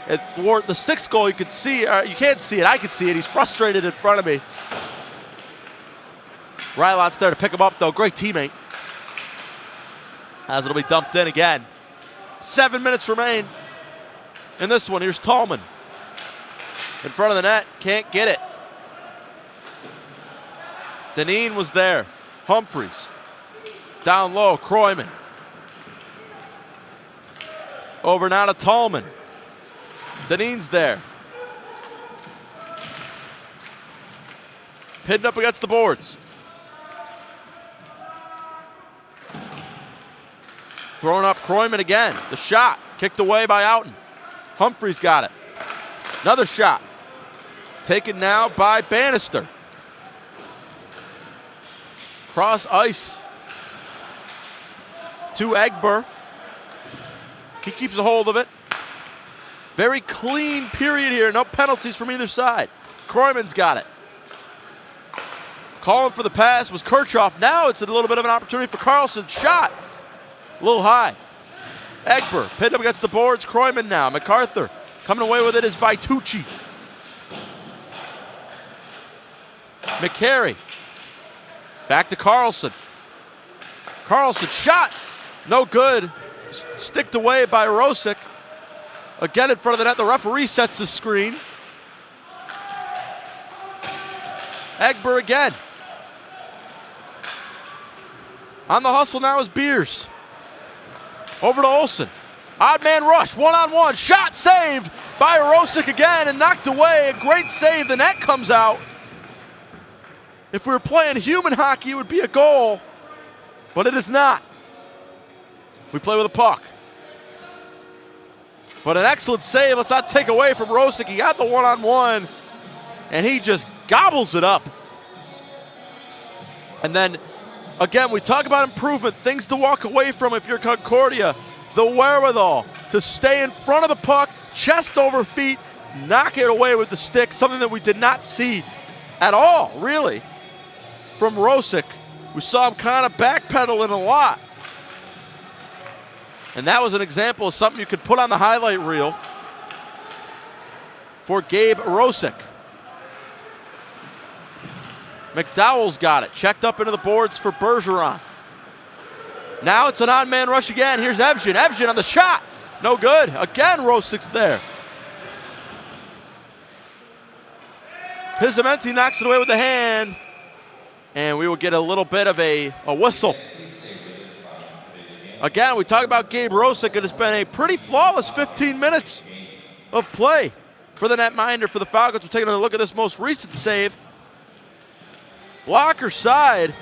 And thwart the sixth goal, you can see, you can't see it, I can see it. He's frustrated in front of me. Rylot's there to pick him up, though. Great teammate. As it'll be dumped in again. 7 minutes remain in this one. Here's Tallman. In front of the net. Can't get it. Deneen was there. Humphreys. Down low. Kroyman. Over now to Tallman. Deneen's there. Pinned up against the boards. Thrown up Kroyman again. The shot kicked away by Outen. Humphreys got it. Another shot. Taken now by Bannister. Cross ice to Egbert. He keeps a hold of it. Very clean period here. No penalties from either side. Kroyman's got it. Calling for the pass was Kirchhoff. Now it's a little bit of an opportunity for Carlson. Shot. A little high. Egbert pinned up against the boards. Kroyman now. MacArthur coming away with it is Vitucci. McCary. Back to Carlson. Carlson shot. No good. Sticked away by Rosick. Again in front of the net. The referee sets the screen. Egber again. On the hustle now is Beers. Over to Olsen. Odd man rush, one-on-one. Shot saved by Rosick again and knocked away. A great save. The net comes out. If we were playing human hockey, it would be a goal, but it is not. We play with a puck. But an excellent save. Let's not take away from Rosick. He got the one-on-one, and he just gobbles it up. And then, again, we talk about improvement, things to walk away from if you're Concordia. The wherewithal to stay in front of the puck, chest over feet, knock it away with the stick, something that we did not see at all, really, from Rosick. We saw him kind of backpedaling a lot. And that was an example of something you could put on the highlight reel for Gabe Rosick. McDowell's got it. Checked up into the boards for Bergeron. Now it's an odd man rush again. Here's Evgen. Evgen on the shot. No good. Again, Rosick's there. Pizzamenti knocks it away with the hand. And we will get a little bit of a whistle. Again, we talk about Gabe Rosick. It has been a pretty flawless 15 minutes of play for the netminder for the Falcons. We're taking a look at this most recent save. Blocker side,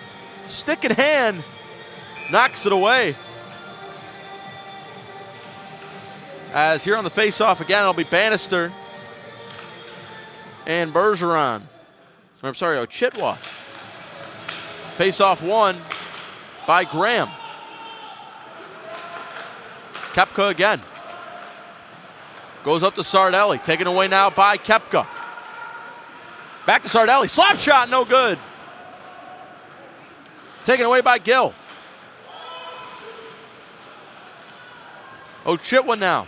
stick in hand, knocks it away. As here on the face-off again, it'll be Bannister and Bergeron. I'm sorry, Ochitwa. Face-off won by Graham. Koepka again. Goes up to Sardelli, taken away now by Koepka. Back to Sardelli, slap shot, no good. Taken away by Gill. Ochitwa now.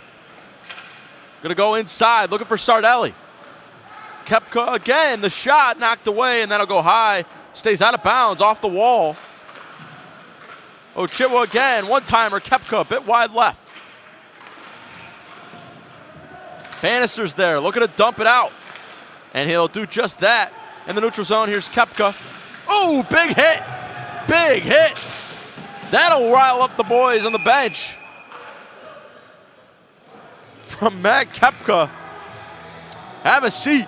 Gonna go inside, looking for Sardelli. Koepka again, the shot knocked away, and that'll go high. Stays out of bounds, off the wall. Ochitwa again, one-timer, Koepka a bit wide left. Bannister's there, looking to dump it out. And he'll do just that. In the neutral zone, here's Koepka. Oh, big hit. Big hit. That'll rile up the boys on the bench. From Matt Koepka. Have a seat.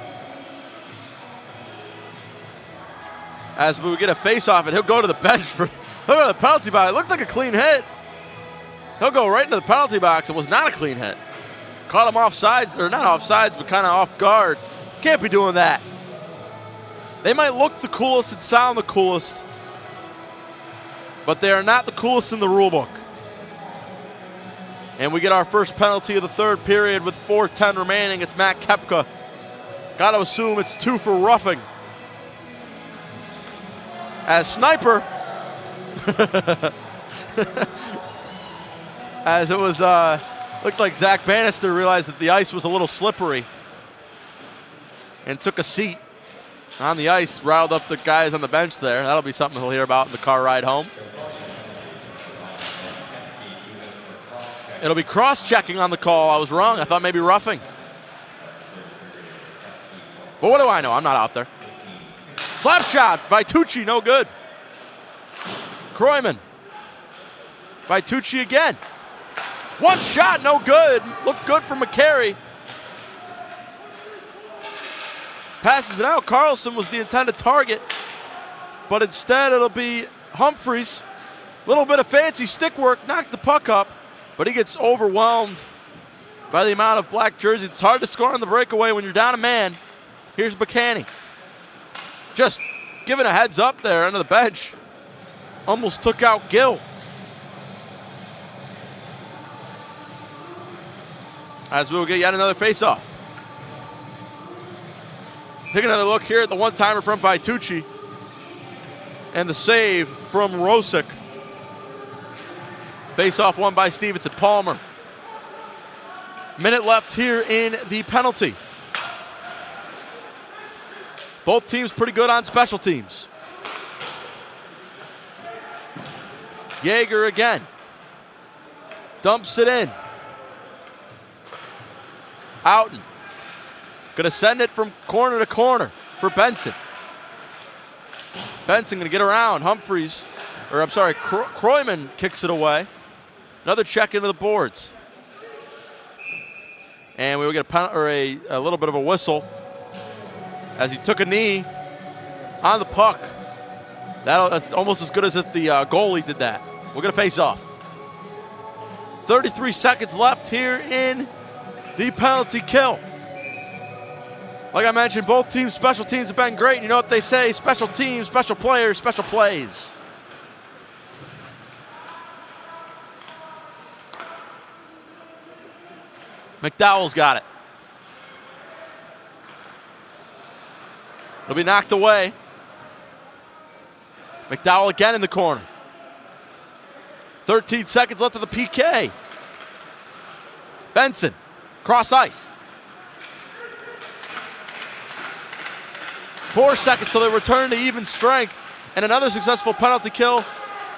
As we get a face-off, and he'll go to the bench for, he'll go to the penalty box. It looked like a clean hit. He'll go right into the penalty box. It was not a clean hit. Caught him off sides, or not off sides, but kind of off guard. Can't be doing that. They might look the coolest and sound the coolest, but they are not the coolest in the rule book. And we get our first penalty of the third period with 4:10 remaining. It's Matt Koepka. Got to assume it's 2 for roughing. As Sniper, as it was, looked like Zach Bannister realized that the ice was a little slippery and took a seat on the ice, riled up the guys on the bench there. That'll be something we'll hear about in the car ride home. It'll be cross-checking on the call. I was wrong. I thought maybe roughing. But what do I know? I'm not out there. Slap shot. Vitucci, no good. Kroiman. Vitucci again. One shot, no good. Looked good for McCary. Passes it out. Carlson was the intended target, but instead it'll be Humphreys. Little bit of fancy stick work, knocked the puck up, but he gets overwhelmed by the amount of black jerseys. It's hard to score on the breakaway when you're down a man. Here's Buchanan. Just giving a heads up there under the bench. Almost took out Gill. As we will get yet another face-off. Take another look here at the one-timer from Vitucci. And the save from Rosick. Face-off won by Stevenson. Palmer. Minute left here in the penalty. Both teams pretty good on special teams. Yeager again. Dumps it in. Outen. Gonna send it from corner to corner for Benson. Benson going to get around. Kroyman kicks it away. Another check into the boards. And we will get a little bit of a whistle as he took a knee on the puck. That's almost as good as if the goalie did that. We're going to face off. 33 seconds left here in the penalty kill. Like I mentioned, both teams' special teams have been great. You know what they say, special teams, special players, special plays. McDowell's got it. It'll be knocked away. McDowell again in the corner. 13 seconds left of the PK. Benson, cross ice. 4 seconds, so they return to even strength. And another successful penalty kill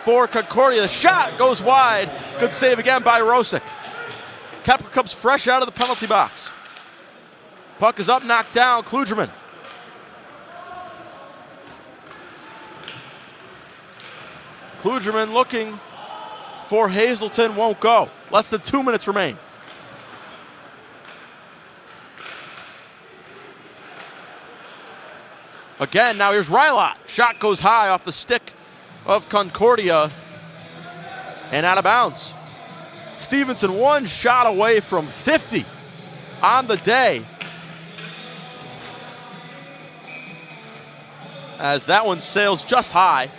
for Concordia. The shot goes wide. Good save again by Rosick. Kepka comes fresh out of the penalty box. Puck is up, knocked down. Klugerman. Klugerman looking for Hazelton, won't go. Less than 2 minutes remain. Again, now here's Rylot. Shot goes high off the stick of Concordia and out of bounds. Stevenson one shot away from 50 on the day. As that one sails just high.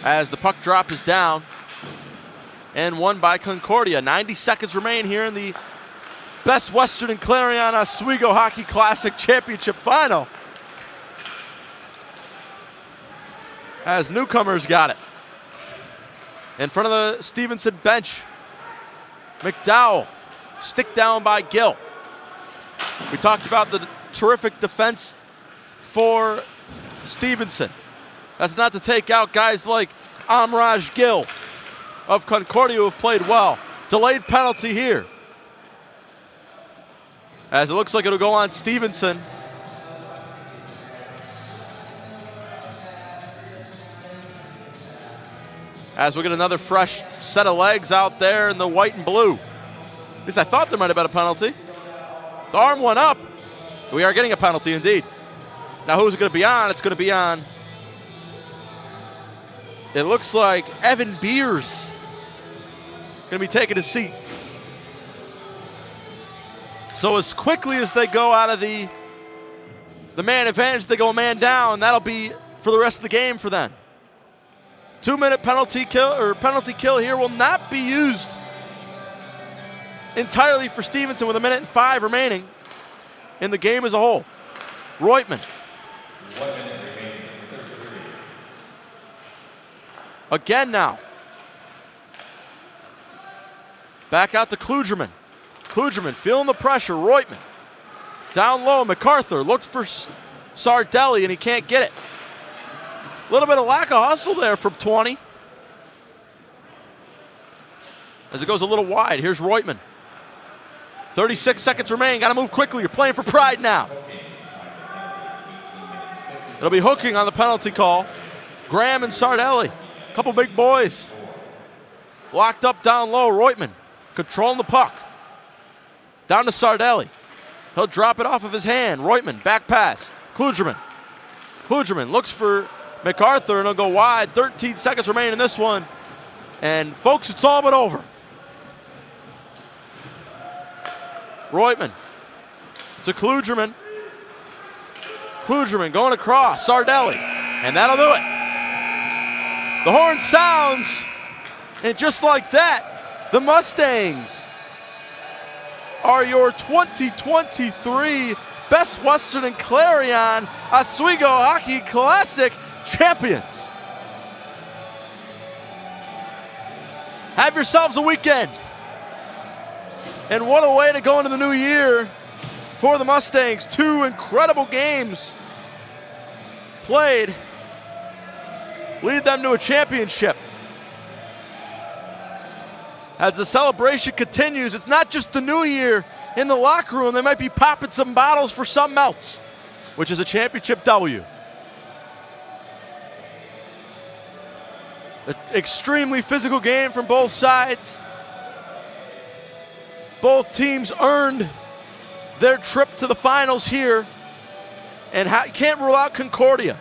As the puck drop is down and won by Concordia. 90 seconds remain here in the Best Western and Clarion Oswego Hockey Classic Championship Final. As newcomers got it. In front of the Stevenson bench, McDowell, stick down by Gill. We talked about the terrific defense for Stevenson. That's not to take out guys like Amraj Gill of Concordia who have played well. Delayed penalty here. As it looks like it'll go on Stevenson. As we get another fresh set of legs out there in the white and blue. At least I thought there might have been a penalty. The arm went up. We are getting a penalty indeed. Now who's it going to be on? It's going to be on. It looks like Evan Beers going to be taking his seat. So as quickly as they go out of the man advantage, they go a man down. That'll be for the rest of the game for them. 2-minute penalty kill here will not be used entirely for Stevenson with 1:05 remaining in the game as a whole. Reutman. 1 minute remaining. Again now. Back out to Klugerman. Klugerman feeling the pressure. Reutman. Down low, MacArthur looked for Sardelli and he can't get it. A little bit of lack of hustle there from 20. As it goes a little wide, here's Reutman. 36 seconds remain, gotta move quickly, you're playing for pride now. It'll be hooking on the penalty call. Graham and Sardelli, a couple big boys. Locked up down low, Reutman controlling the puck. Down to Sardelli. He'll drop it off of his hand. Reutman, back pass. Klugerman. Klugerman looks for MacArthur and he'll go wide. 13 seconds remain in this one. And folks, it's all but over. Reutman to Klugerman. Klugerman going across. Sardelli. And that'll do it. The horn sounds. And just like that, the Mustangs are your 2023 Best Western and Clarion Oswego Hockey Classic champions. Have yourselves a weekend. And what a way to go into the new year for the Mustangs. 2 incredible games played lead them to a championship. As the celebration continues, it's not just the new year in the locker room. They might be popping some bottles for something else. which is a championship W. An extremely physical game from both sides. Both teams earned their trip to the finals here, and can't rule out Concordia.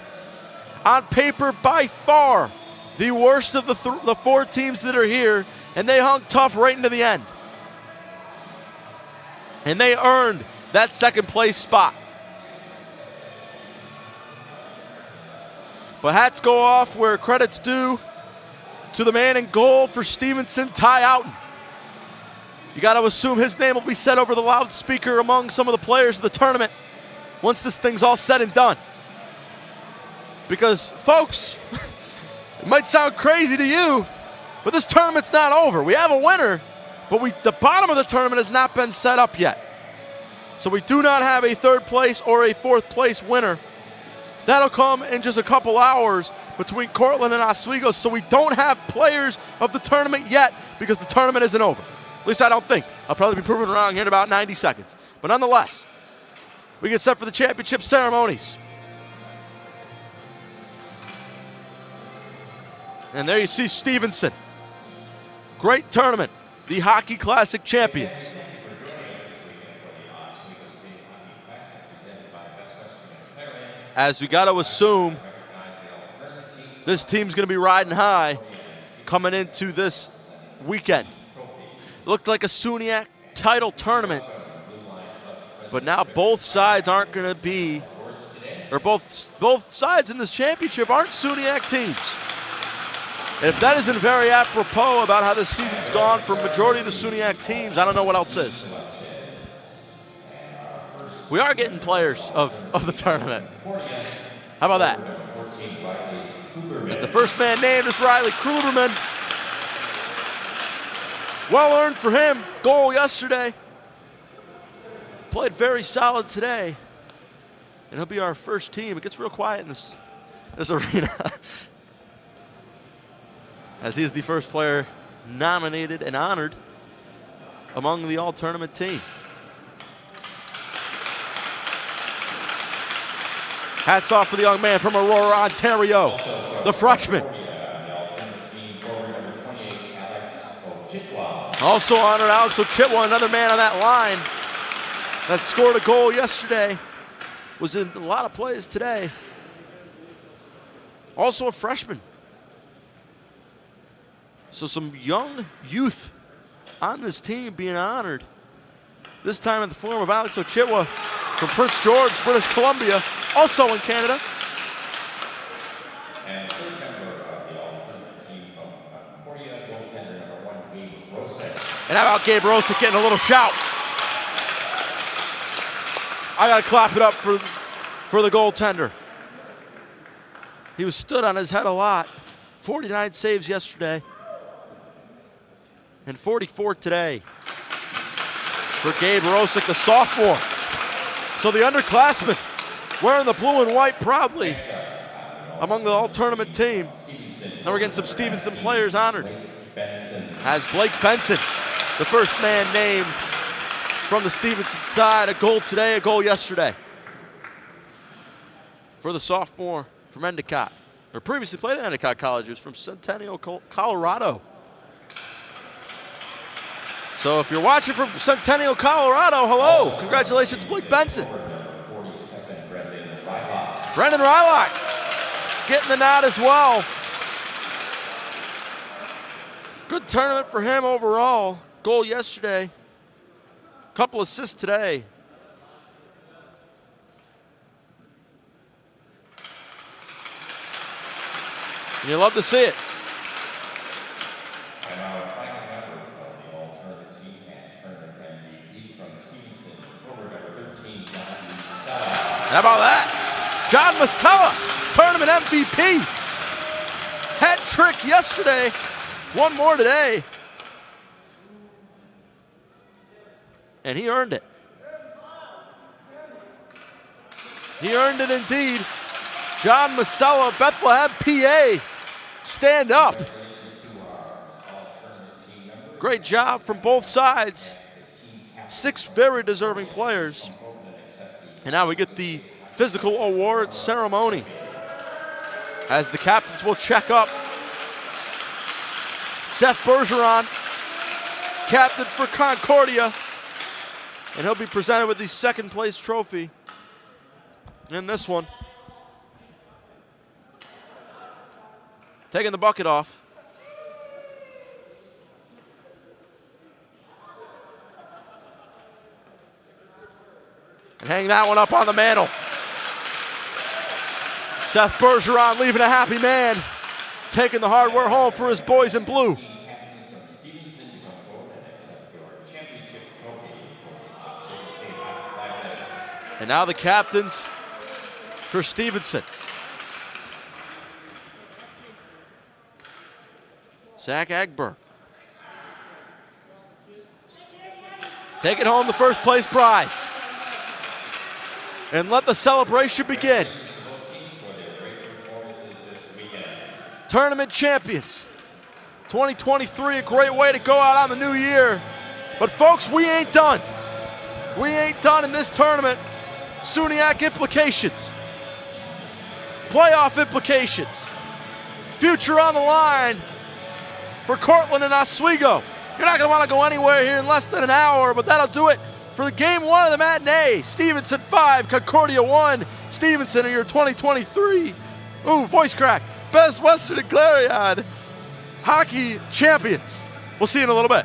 On paper, by far, the worst of the 4 teams that are here, and they hung tough right into the end. And they earned that second place spot. But hats go off where credit's due to the man in goal for Stevenson, Ty Outen. You got to assume his name will be said over the loudspeaker among some of the players of the tournament once this thing's all said and done. Because, folks, it might sound crazy to you, but this tournament's not over. We have a winner, but the bottom of the tournament has not been set up yet. So we do not have a 3rd place or a 4th place winner. That'll come in just a couple hours between Cortland and Oswego, so we don't have players of the tournament yet because the tournament isn't over. At least I don't think. I'll probably be proven wrong here in about 90 seconds. But nonetheless, we get set for the championship ceremonies. And there you see Stevenson. Great tournament. The Hockey Classic champions. As we got to assume, this team's going to be riding high coming into this weekend. It looked like a SUNYAC title tournament, but now both sides aren't going to be, or both sides in this championship aren't SUNYAC teams. If that isn't very apropos about how this season's gone for majority of the SUNYAC teams, I don't know what else is. We are getting players of the tournament. How about that? As the first man named is Riley Krugerman. Well earned for him. Goal yesterday. Played very solid today. And he'll be our first team. It gets real quiet in this arena. As he is the first player nominated and honored among the all-tournament team. Hats off for the young man from Aurora, Ontario, the freshman. Also honored Alex Ochitwa, another man on that line that scored a goal yesterday. Was in a lot of plays today. Also a freshman. So some young youth on this team being honored. This time in the form of Alex Ochitwa from Prince George, British Columbia, also in Canada. And third member of the all-tournament team from Concordia, goaltender number 1, Gabe Rosick. And how about Gabe Rosick getting a little shout? I got to clap it up for the goaltender. He was stood on his head a lot. 49 saves yesterday. And 44 today for Gabe Rosick, the sophomore. So the underclassmen wearing the blue and white proudly among the all-tournament team. Now we're getting some Stevenson players honored. As Blake Benson, the first man named from the Stevenson side. A goal today, a goal yesterday. For the sophomore from Endicott. Or previously played at Endicott College. He was from Centennial, Colorado. So if you're watching from Centennial, Colorado, hello. Congratulations, Blake Benson. Brendan Rylock getting the nod as well. Good tournament for him overall. Goal yesterday. Couple assists today. And you love to see it. And our final member of the all-tournament team and tournament MVP from Stevenson, forward number 13, John Masella. How about that? John Masella, tournament MVP. Hat trick yesterday. One more today. And he earned it. He earned it indeed. John Masella, Bethlehem, PA. Stand up. Great job from both sides. 6 very deserving players. And now we get the physical awards ceremony, as the captains will check up. Seth Bergeron, captain for Concordia, and he'll be presented with the second place trophy in this one. Taking the bucket off. And hang that one up on the mantle. Seth Bergeron leaving a happy man, taking the hardware home for his boys in blue. Team captains from Stevenson to come forward and accept your championship trophy for the State Hockey Classic. And now the captains for Stevenson. Zach Agber taking home the first place prize. And let the celebration begin. Both teams for their great performances this weekend. Tournament champions. 2023, a great way to go out on the new year. But folks, we ain't done. We ain't done in this tournament. SUNYAC implications. Playoff implications. Future on the line for Cortland and Oswego. You're not going to want to go anywhere here in less than an hour, but that'll do it for the game one of the matinee. Stevenson 5, Concordia 1. Stevenson are your 2023, voice crack, Best Western and Clarion hockey champions. We'll see you in a little bit.